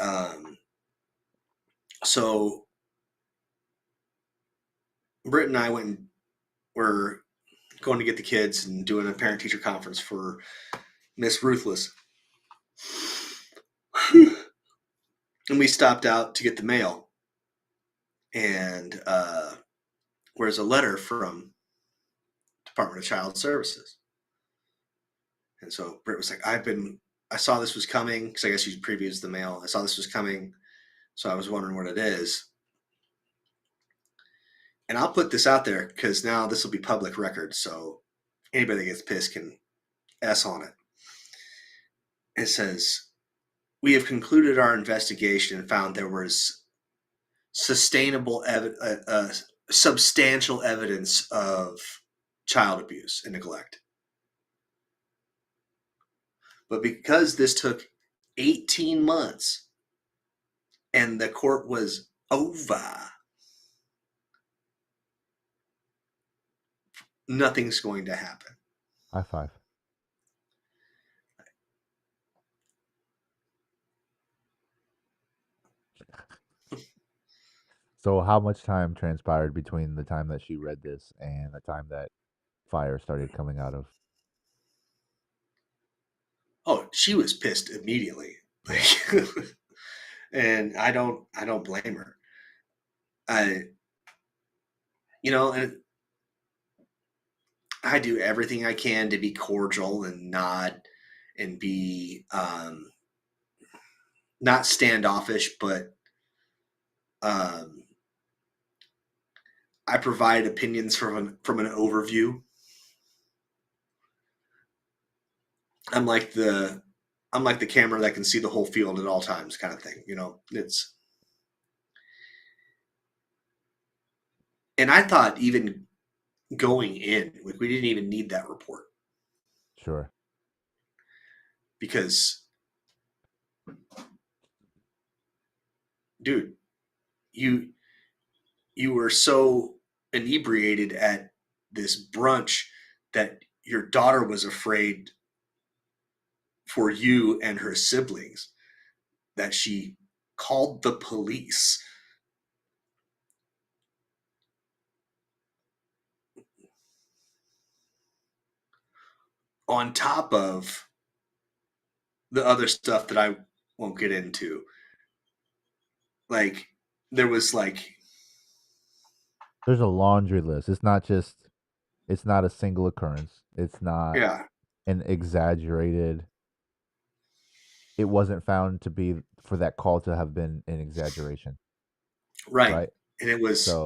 so Britt and I were going to get the kids and doing a parent-teacher conference for Miss Ruthless. And we stopped out to get the mail. And where's a letter from Department of Child Services. And so Britt was like, I saw this was coming because I guess you previewed the mail. I saw this was coming. So I was wondering what it is. And I'll put this out there because now this will be public record. So anybody that gets pissed can S on it. It says, we have concluded our investigation and found there was substantial evidence of child abuse and neglect. But because this took 18 months and the court was over, nothing's going to happen. High five. So how much time transpired between the time that she read this and the time that fire started coming out of? Oh, she was pissed immediately. Yeah. And I don't blame her. And I do everything I can to be cordial and nod and be not standoffish, but I provide opinions from an overview. I'm like the camera that can see the whole field at all times, kind of thing. It's. And I thought even going in, like, we didn't even need that report Sure. because, dude, you were so inebriated at this brunch that your daughter was afraid for you and her siblings that she called the police. On top of the other stuff that I won't get into. Like, there was like, There's a laundry list. It's not a single occurrence. It's not yeah, an exaggerated. It wasn't found to be for that call to have been an exaggeration, right. right? And it was So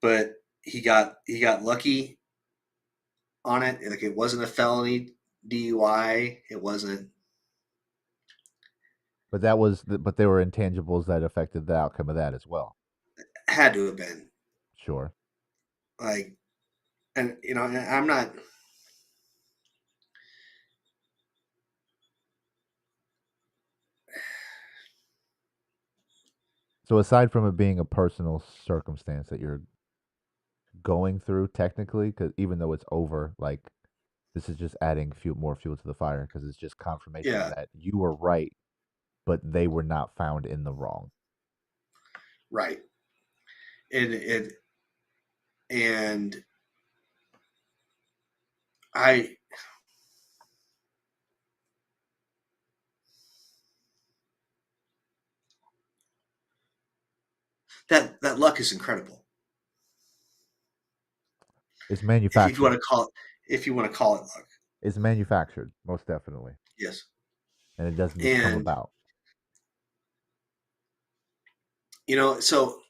but he got lucky on it. Like, it wasn't a felony DUI. It wasn't. But but there were intangibles that affected the outcome of that as well. Had to have been. Sure. Like, and I'm not. So aside from it being a personal circumstance that you're going through technically, because even though it's over, like this is just adding more fuel to the fire because it's just confirmation Yeah, that you were right, but they were not found in the wrong. right. And I that luck is incredible. It's If you want manufactured. to call it, if you want to call it luck, It's manufactured, most definitely, yes. and it doesn't just come And about. so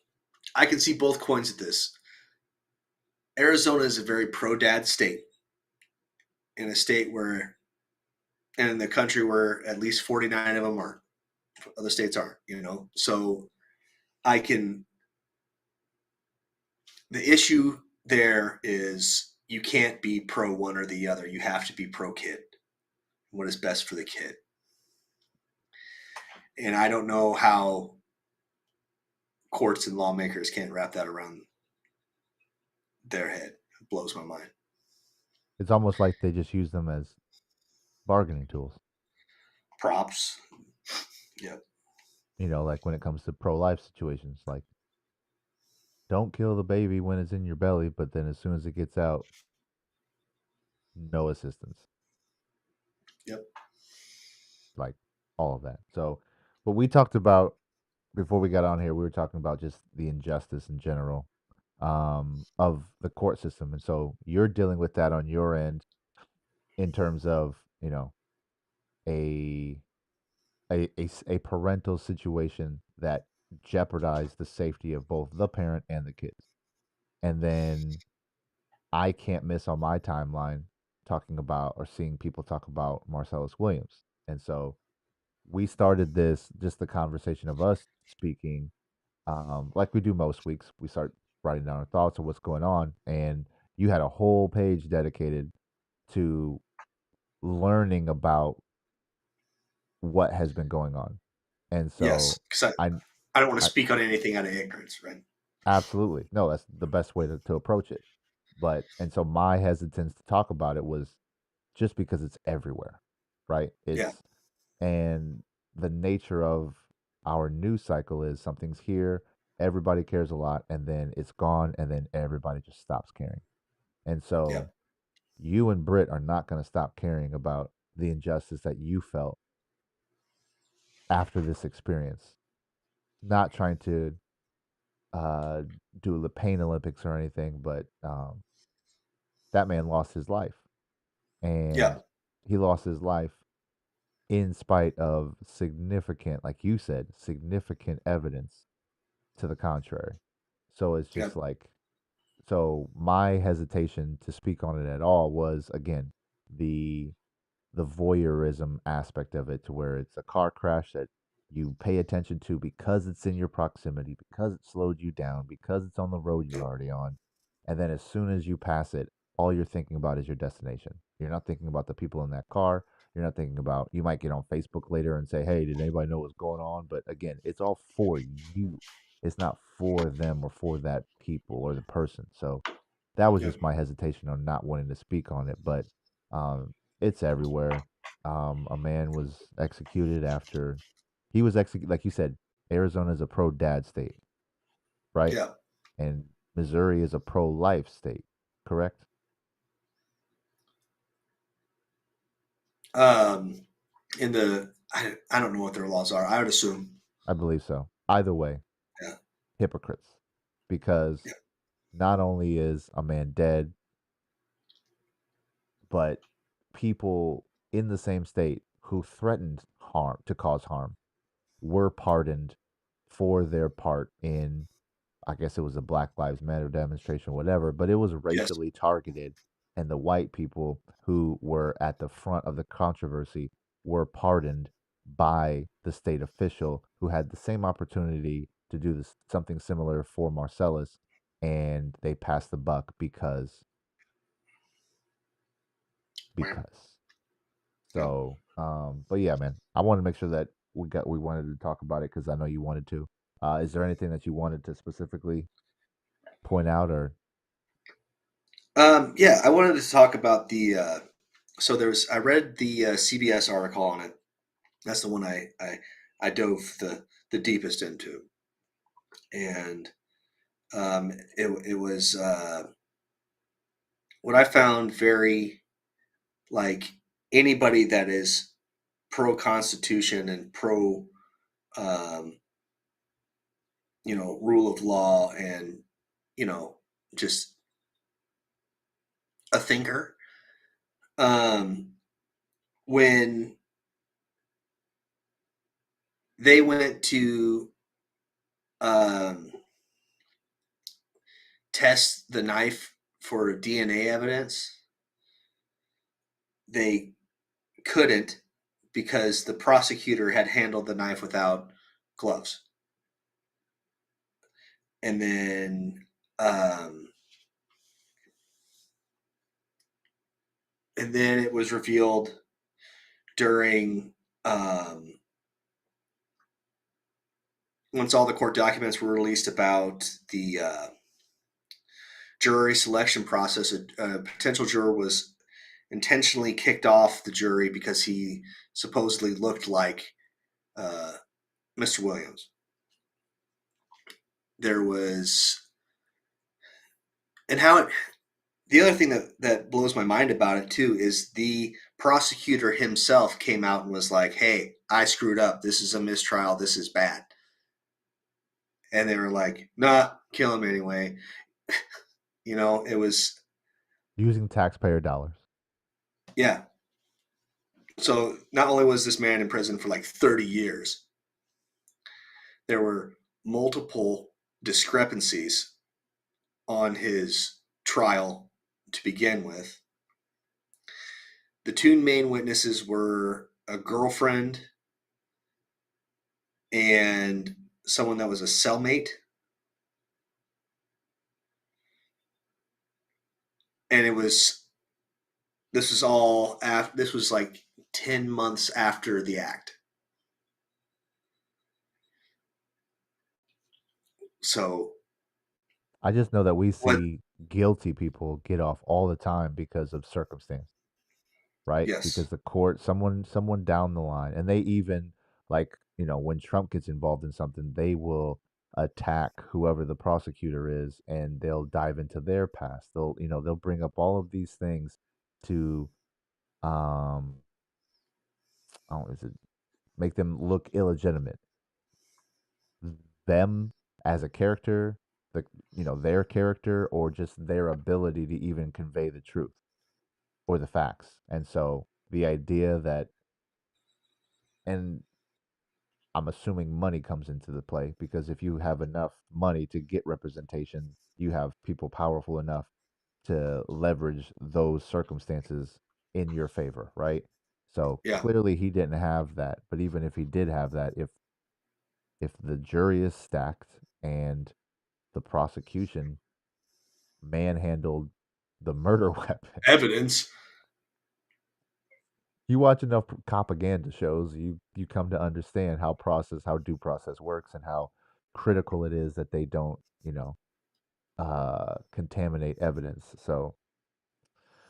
I can see both coins of this. Arizona is a very pro dad state, in a state where, and in the country where at least 49 of them aren't. Other states aren't. So I can. The issue there is you can't be pro one or the other. You have to be pro kid. What is best for the kid. And I don't know how courts and lawmakers can't wrap that around their head. It blows my mind. It's almost like they just use them as bargaining tools. Props. Yep. Like when it comes to pro-life situations, like don't kill the baby when it's in your belly, but then as soon as it gets out, no assistance. Yep. Like all of that. So, what we talked about before we got on here, we were talking about just the injustice in general of the court system. And so you're dealing with that on your end in terms of, a a parental situation that jeopardized the safety of both the parent and the kids. And then I can't miss on my timeline talking about or seeing people talk about Marcellus Williams. And so we started this, just the conversation of us speaking, like we do most weeks. We start writing down our thoughts of what's going on. And you had a whole page dedicated to learning about what has been going on. And Yes. so Because I, I don't want to I speak on anything out of ignorance, right? absolutely, no, that's the best way to approach it. And so my hesitance to talk about it was just because it's everywhere, right? Yeah. And the nature of our news cycle is something's here, everybody cares a lot, and then it's gone, and then everybody just stops caring. And Yeah. so you and Britt are not going to stop caring about the injustice that you felt after this experience. Not trying to uh, do the pain Olympics or anything, but that man lost his life, Yeah. and he lost his life in spite of significant, like you said, significant evidence to the contrary. So it's Yeah. just like, so my hesitation to speak on it at all was again the the voyeurism aspect of it, to where it's a car crash that you pay attention to because it's in your proximity, because it slowed you down, because it's on the road you're already on. And then as soon as you pass it, all you're thinking about is your destination. You're not thinking about the people in that car. You're not thinking about, you might get on Facebook later and say, hey, did anybody know what's going on? But again, it's all for you. It's not for them or for that people or the person. So that was Yeah. just my hesitation on not wanting to speak on it. But it's everywhere. A man was executed after he was executed. Like you said, Arizona is a pro dad state, right? Yeah. And Missouri is a pro life state, correct? In I don't know what their laws are. I would assume. I believe so. Either way, Yeah. hypocrites. Because Yeah. not only is a man dead, but people in the same state who threatened harm to cause harm were pardoned for their part in I guess it was a Black Lives Matter demonstration, whatever, but it was Yes. racially targeted. And the white people who were at the front of the controversy were pardoned by the state official who had the same opportunity to do this, something similar for Marcellus, and they passed the buck because. Yeah. So, but yeah, man, I want to make sure that we wanted to talk about it because I know you wanted to. Is there anything that you wanted to specifically point out, or Yeah, I wanted to talk about the. So I read the CBS article on it. That's the one I dove the deepest into, and it was what I found very like anybody that is pro Constitution and pro um, rule of law and you know just a thinker. When they went to um, test the knife for DNA evidence, they couldn't because the prosecutor had handled the knife without gloves. And then um, it was revealed during once all the court documents were released about the jury selection process. A potential juror was intentionally kicked off the jury because he supposedly looked like Mr. Williams. There was, and how it, the other thing that blows my mind about it too is the prosecutor himself came out and was like, "Hey, I screwed up. This is a mistrial. This is bad." And they were like, "Nah, kill him anyway." It was, using taxpayer dollars? yeah. So not only was this man in prison for like 30 years, there were multiple discrepancies on his trial to begin with. The two main witnesses were a girlfriend and someone that was a cellmate. And this was like 10 months after the act. So I just know that we what? see guilty people get off all the time because of circumstance, right? Because Yes. the court, someone down the line, and they even like, when Trump gets involved in something, they will attack whoever the prosecutor is, and they'll dive into their past. They'll bring up all of these things to, um, oh, is it make them look illegitimate? Them as a character, the their character, or just their ability to even convey the truth or the facts. And so the idea that, and I'm assuming money comes into the play, because if you have enough money to get representation, you have people powerful enough to leverage those circumstances in your favor, right? So Yeah. clearly he didn't have that. But even if he did have that, if the jury is stacked and the prosecution manhandled the murder weapon. Evidence. You watch enough propaganda shows, you come to understand how due process works, and how critical it is that they don't, contaminate evidence. So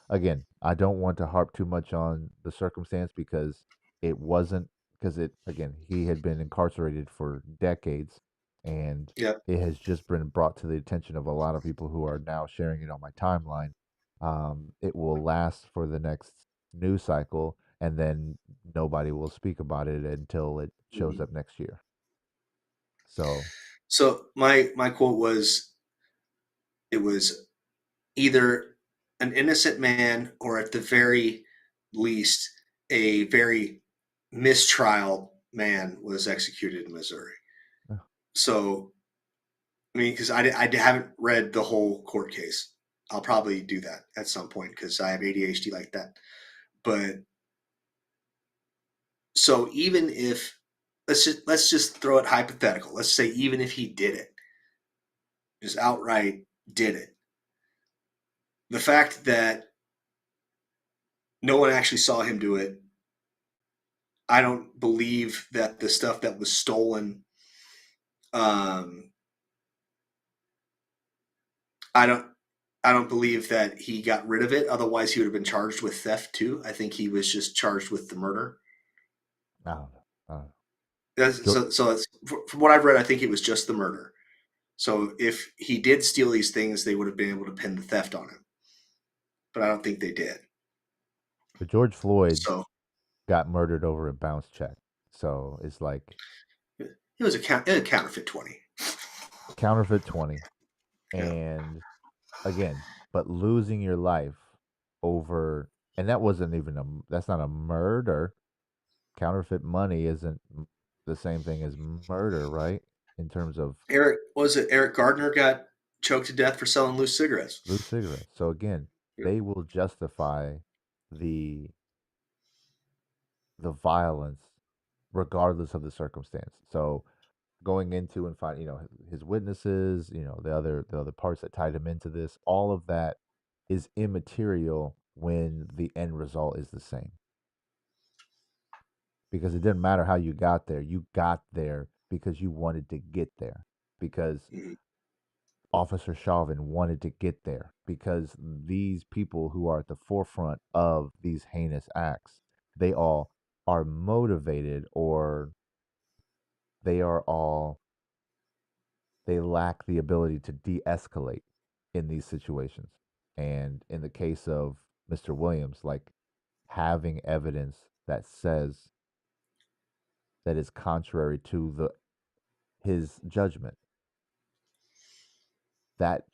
again, I don't want to harp too much on the circumstance, because it wasn't, because it, again, he had been incarcerated for decades, and Yeah. it has just been brought to the attention of a lot of people who are now sharing it on my timeline. It will last for the next news cycle, and then nobody will speak about it until it shows Mhm. up next year. So So my quote was, it was either an innocent man or at the very least a very mistrial man was executed in Missouri. uh, So I mean, because I haven't read the whole court case. I'll probably do that at some point because I have ADHD like that. But so even if let's just throw it hypothetical. Let's say even if he did it, just outright did it. The fact that no one actually saw him do it, I don't believe that the stuff that was stolen, um, I don't I don't believe that he got rid of it. Otherwise, he would have been charged with theft too. I think he was just charged with the murder. I don't know. I don't know. So it's, from what I've read, I think it was just the murder. So if he did steal these things, they would have been able to pin the theft on him. But I don't think they did. But George Floyd So got murdered over a bounce check. So it's like it was a counterfeit 20. counterfeit 20. Yeah. And again, but losing your life over, and that wasn't even that's not a murder. Counterfeit money isn't the same thing as murder, right? In terms of Eric Gardner got choked to death for selling loose cigarettes. loose cigarettes. So again, Yeah. they will justify the the violence regardless of the circumstance. So going into and find, his witnesses, the other parts that tied him into this, all of that is immaterial when the end result is the same. Because it didn't matter how you got there because you wanted to get there. Because Mhm. Officer Chauvin wanted to get there because these people who are at the forefront of these heinous acts, they all are motivated, or they are all they lack the ability to de-escalate in these situations. And in the case of Mr. Williams, like having evidence that says that is contrary to the his judgment, that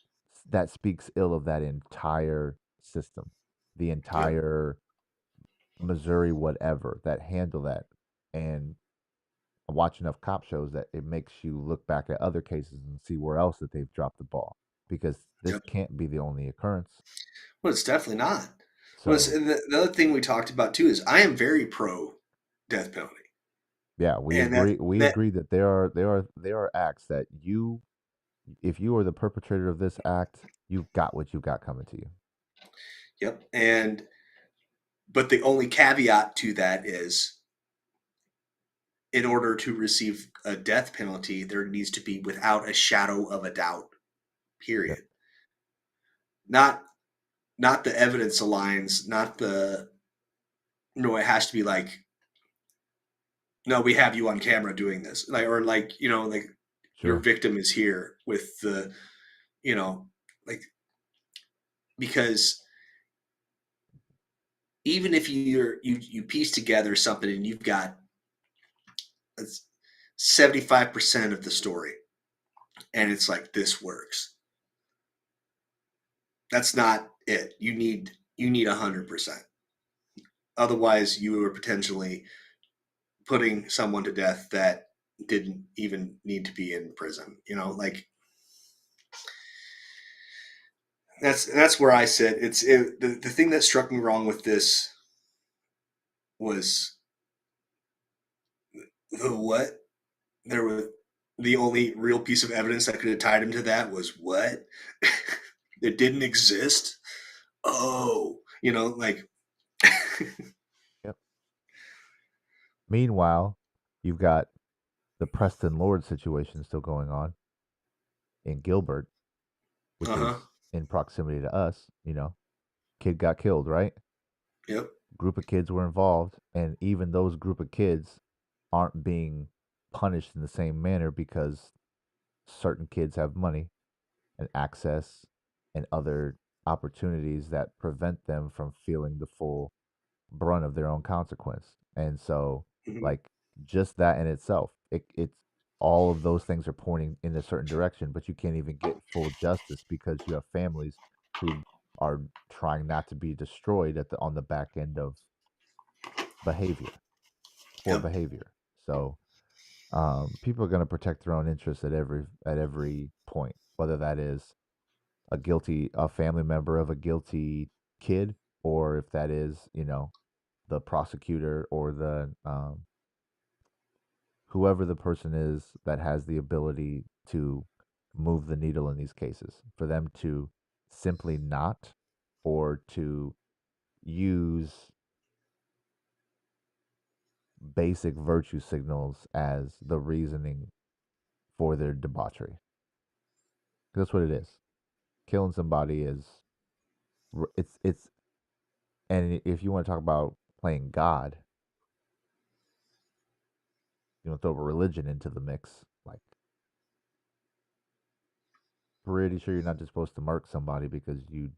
that speaks ill of that entire system, the Yep. entire Missouri whatever that handle that. And I watch enough cop shows that it makes you look back at other cases and see where else that they've dropped the ball, because this Yep. can't be the only occurrence. Well, it's definitely not. Well, So and the other thing we talked about too is I am very pro death penalty, yeah, we and that agree. We that agree that there are acts that if you are the perpetrator of this act, you've got what you got coming to you. yep. And but the only caveat to that is, in order to receive a death penalty, there needs to be without a shadow of a doubt. Yep. Period. Not the evidence aligns. Not the no. It has to be like, no, we have you on camera doing this, like, or like, like your Sure. victim is here with the, you know, like, because even if you piece together something and you've got 75% of the story and it's like this works, that's not it. You need 100%. Otherwise, you are potentially putting someone to death that didn't even need to be in prison. Like, that's where I sit. The thing that struck me wrong with this was the what there was the only real piece of evidence that could have tied him to that was what it didn't exist. Oh, like Yep. Meanwhile, you've got the Preston Lord situation still going on in Gilbert, which uh huh, is in proximity to us. Kid got killed, right? yep, Group of kids were involved, and even those group of kids aren't being punished in the same manner because certain kids have money and access and other opportunities that prevent them from feeling the full brunt of their own consequence. And so, hmm, like, just that in itself, it's all of those things are pointing in a certain direction, but you can't even get full justice because you have families who are trying not to be destroyed on the back end of behavior, poor yep, behavior. So people are going to protect their own interests at every point, whether that is a family member of a guilty kid, or if that is, the prosecutor or the whoever the person is that has the ability to move the needle in these cases, for them to simply not, or to use basic virtue signals as the reasoning for their debauchery. 'Cause that's what it is. Killing somebody is it's and if you want to talk about playing God, throw religion into the mix, like pretty sure you're not just supposed to murk somebody because you're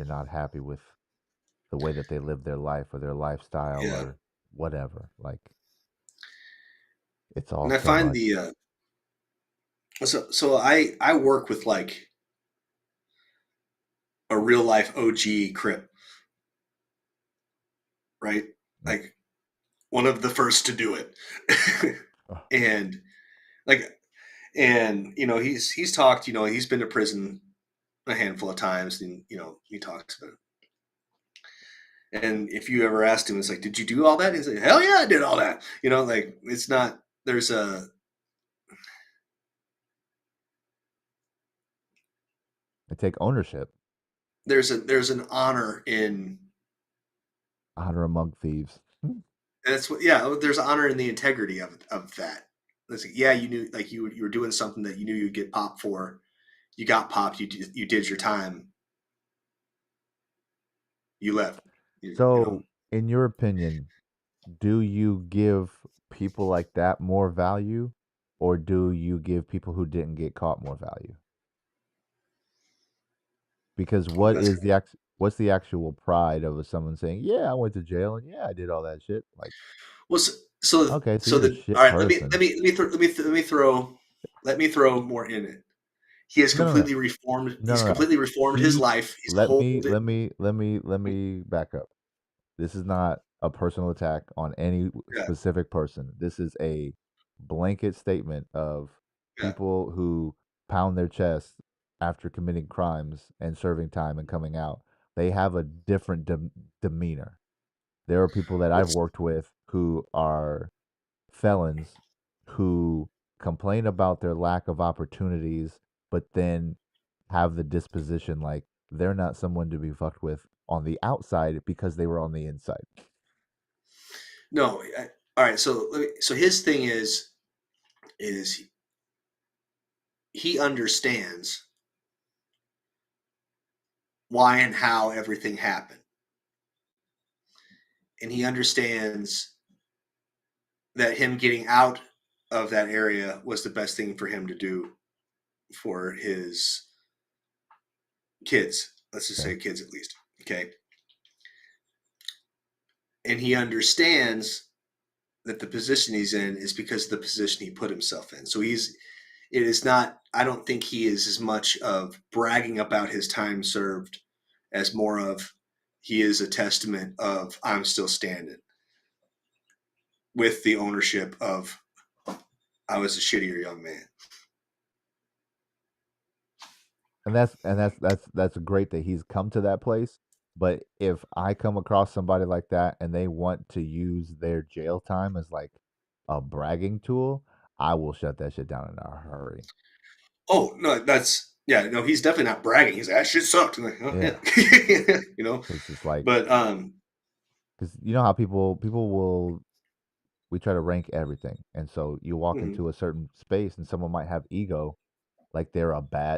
not happy with the way that they live their life or their lifestyle Yeah. or whatever. Like, it's all And I so find much. the so I work with like a real life OG Crip, right? Mm. Like one of the first to do it. Ugh. And like he's talked, he's been to prison a handful of times, and he talks about it. And if you ever asked him, it's like, did you do all that? He's like, hell yeah, I did all that. Like it's not, I take ownership. there's an honor in, Honor among thieves. and that's what, yeah, there's honor in the integrity of that. It's like, yeah, you knew, like you were doing something that you knew you'd get popped for. You got popped. You did your time. You left. So, in your opinion, do you give people like that more value, or do you give people who didn't get caught more value? Because That's what's the actual pride of someone saying, "Yeah, I went to jail and yeah, I did all that shit." Like, well. okay, so So you're a the shit all right. person. Let me throw more in it. He has No, no, no, completely reformed. no, He's no, no. completely reformed his He life. He's let whole. me back up. This is not a personal attack on any Yeah, specific person. This is a blanket statement of yeah. people who pound their chest after committing crimes and serving time and coming out. They have a different demeanor. There are people that I've What's worked with who are felons who complain about their lack of opportunities, but then have the disposition like they're not someone to be fucked with on the outside because they were on the inside. no? All right. So his thing is he understands why and how everything happened, and he understands that him getting out of that area was the best thing for him to do for his kids. Let's just Okay. say kids at least. Okay. And he understands that the position he's in is because of the position he put himself in. So it is not, I don't think he is as much of bragging about his time served as more of he is a testament of I'm still standing with the ownership of I was a shittier young man. And that's great that he's come to that place. But if I come across somebody like that and they want to use their jail time as like a bragging tool, I will shut that shit down in a hurry. Oh no, no, he's definitely not bragging. He's like, that shit sucked. I'm like, oh Yeah, yeah. because it's like, But because you know how people will, we try to rank everything, and so you walk mhm, into a certain space and someone might have ego, like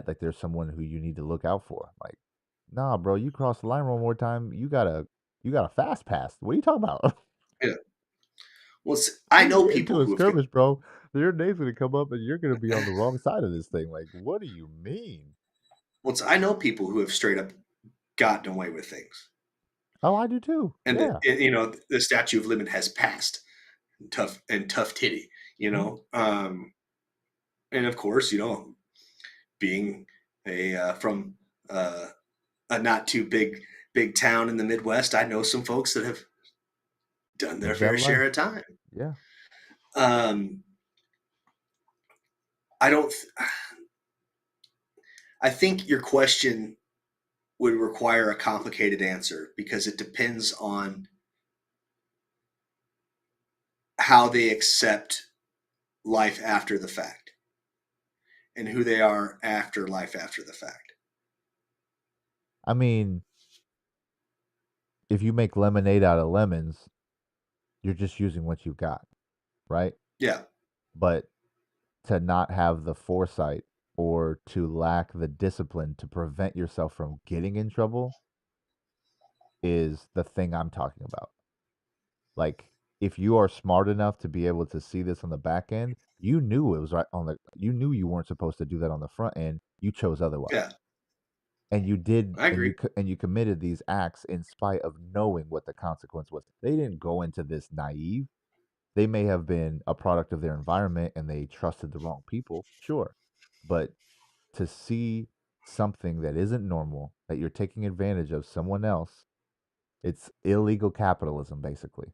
like there's someone who you need to look out for. Like, nah, bro, you cross the line one more time, you got a fast pass. What are you talking about? yeah. Well, I You know get people into a who have skirmish, bro, your name's gonna come up and you're gonna be on the wrong side of this thing. Like, what do you mean? I know people who have straight up gotten away with things, Oh, I do too. and Yeah. the statute of limit has passed. Tough titty, Mhm. and of course, being from a not too big town in the Midwest, I know some folks that have done their Live that fair life. share of time. Yeah. Um, I don't. I think your question would require a complicated answer because it depends on how they accept life after the fact and who they are after life after the fact. I mean, if you make lemonade out of lemons, you're just using what you've got, right? Yeah, But to not have the foresight or to lack the discipline to prevent yourself from getting in trouble is the thing I'm talking about. Like, if you are smart enough to be able to see this on the back end, you knew it was right on the, you knew you weren't supposed to do that on the front end. You chose otherwise. yeah, And you did, I and agree. you committed these acts in spite of knowing what the consequence was. They didn't go into this naive. They may have been a product of their environment and they trusted the wrong people, sure. But to see something that isn't normal, that you're taking advantage of someone else, it's illegal capitalism, basically,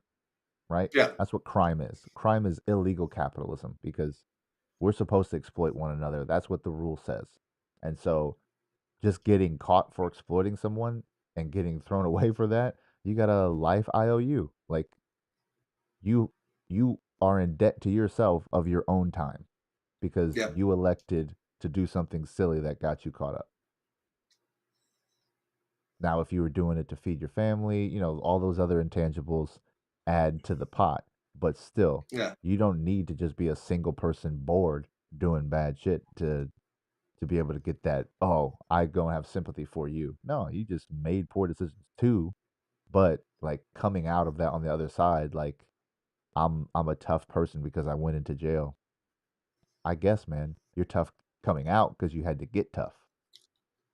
right? Yeah, That's what crime is. Crime is illegal capitalism because we're supposed to exploit one another. That's what the rule says. And so just getting caught for exploiting someone and getting thrown away for that, you got a life IOU. Like you you are in debt to yourself of your own time because yeah, you elected to do something silly that got you caught up. Now, if you were doing it to feed your family, all those other intangibles add to the pot. But still, yeah, you don't need to just be a single person bored doing bad shit to be able to get that, oh, I go and have sympathy for you. No, you just made poor decisions too. But like coming out of that on the other side, like I'm a tough person because I went into jail. I guess, man, you're tough coming out because you had to get tough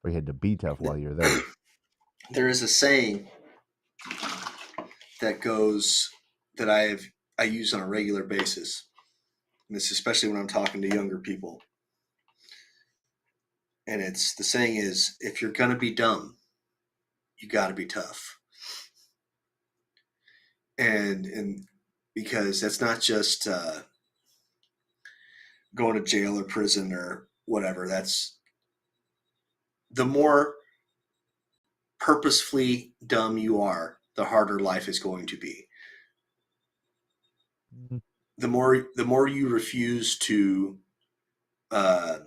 or you had to be tough while you're there. There is a saying that goes that I use on a regular basis, and this especially when I'm talking to younger people. And it's the saying is, if you're gonna be dumb, you got to be tough. And because that's not just going to jail or prison or whatever. That's the more purposefully dumb you are, the harder life is going to be. Mhm. The more you refuse to uh,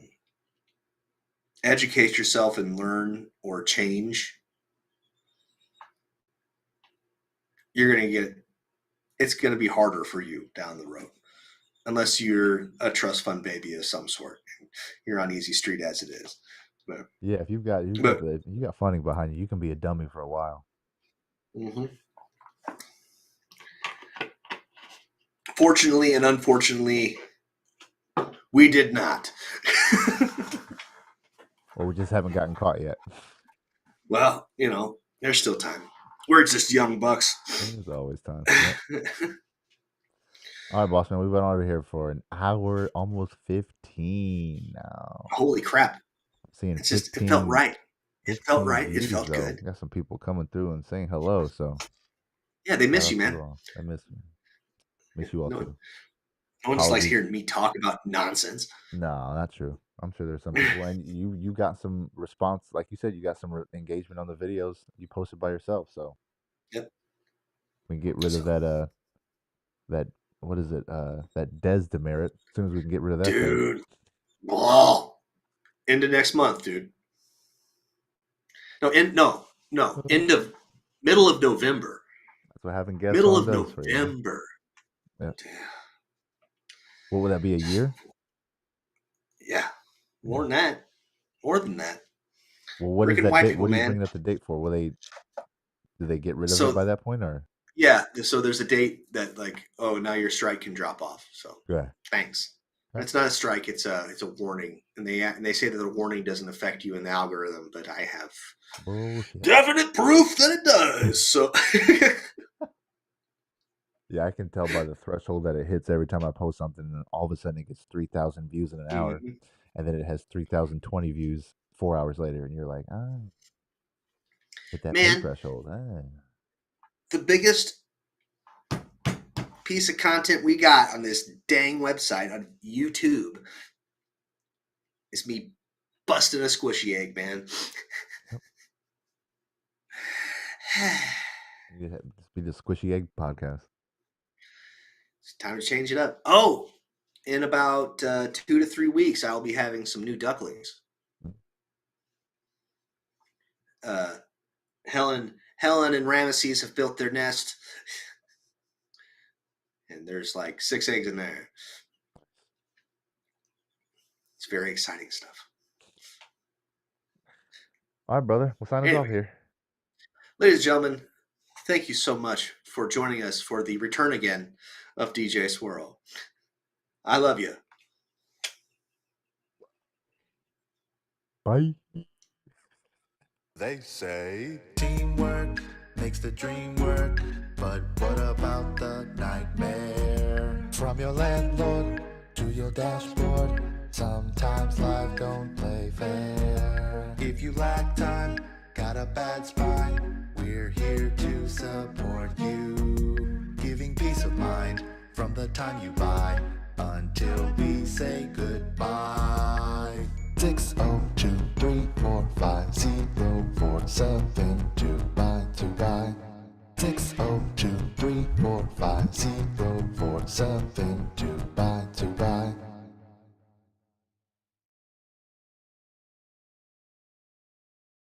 educate yourself and learn or change, you're going to get it's going to be harder for you down the road unless you're a trust fund baby of some sort. You're on easy street as it is. But, Yeah, if but you got funding behind you, you can be a dummy for a while. mhm. Fortunately and unfortunately, we did not. Or we just haven't gotten caught yet. Well, there's still time. We're just young bucks. There's always time. Yep. All right, boss man, we've been over here for an hour, almost 15 now. Holy crap. I'm seeing It felt 15, right. It felt 15 right. It views felt though. good. Got some people coming through and saying hello, so Yeah, they shout miss you, out to man. you all. I miss you. Yeah, Miss you all no, too. no one just likes Apologies. hearing me talk about nonsense. No, not true. I'm sure there's some people, and you got some response, like you said, you got some engagement on the videos you posted by yourself. So Yep. we can get rid of So, that what is it? That Des demerit. As soon as we can get rid of that thing. dude, ball. Into next month, dude. No. End of middle of November. That's what having guests Middle on of does for you, man. November. Yeah. What would that be? A year? Yeah. Yeah. More than that. More than that. Well, what is Freaking that white date? people, What are you man. bringing up the date for? Do they get rid of it So by that point, or yeah, so there's a date that like, oh, now your strike can drop off. So yeah? thanks. Yeah. It's not a strike; it's a warning, and they say that the warning doesn't affect you in the algorithm, but I have Bullshit. definite proof that it does. So Yeah, I can tell by the threshold that it hits every time I post something, and all of a sudden it gets 3,000 views in an hour, Mhm. and then it has 3,020 views 4 hours later, and you're like, hit that pay Man, threshold. the biggest piece of content we got on this dang website on YouTube It's me busting a squishy egg, man. This be the Squishy Egg podcast. It's time to change it up. Oh, in about 2 to 3 weeks, I'll be having some new ducklings. Helen and Ramesses have built their nest, and there's like 6 eggs in there. It's very exciting stuff. All right, brother. We'll sign us off here. Ladies and gentlemen, thank you so much for joining us for the return again of DJ Swirl. I love you. Bye. They say teamwork makes the dream work, but what about the nightmare? From your landlord to your dashboard, sometimes life don't play fair. If you lack time, got a bad spine, we're here to support you, giving peace of mind from the time you buy until we say goodbye. 602-345-0472 to buy. 602-345-0472 buy.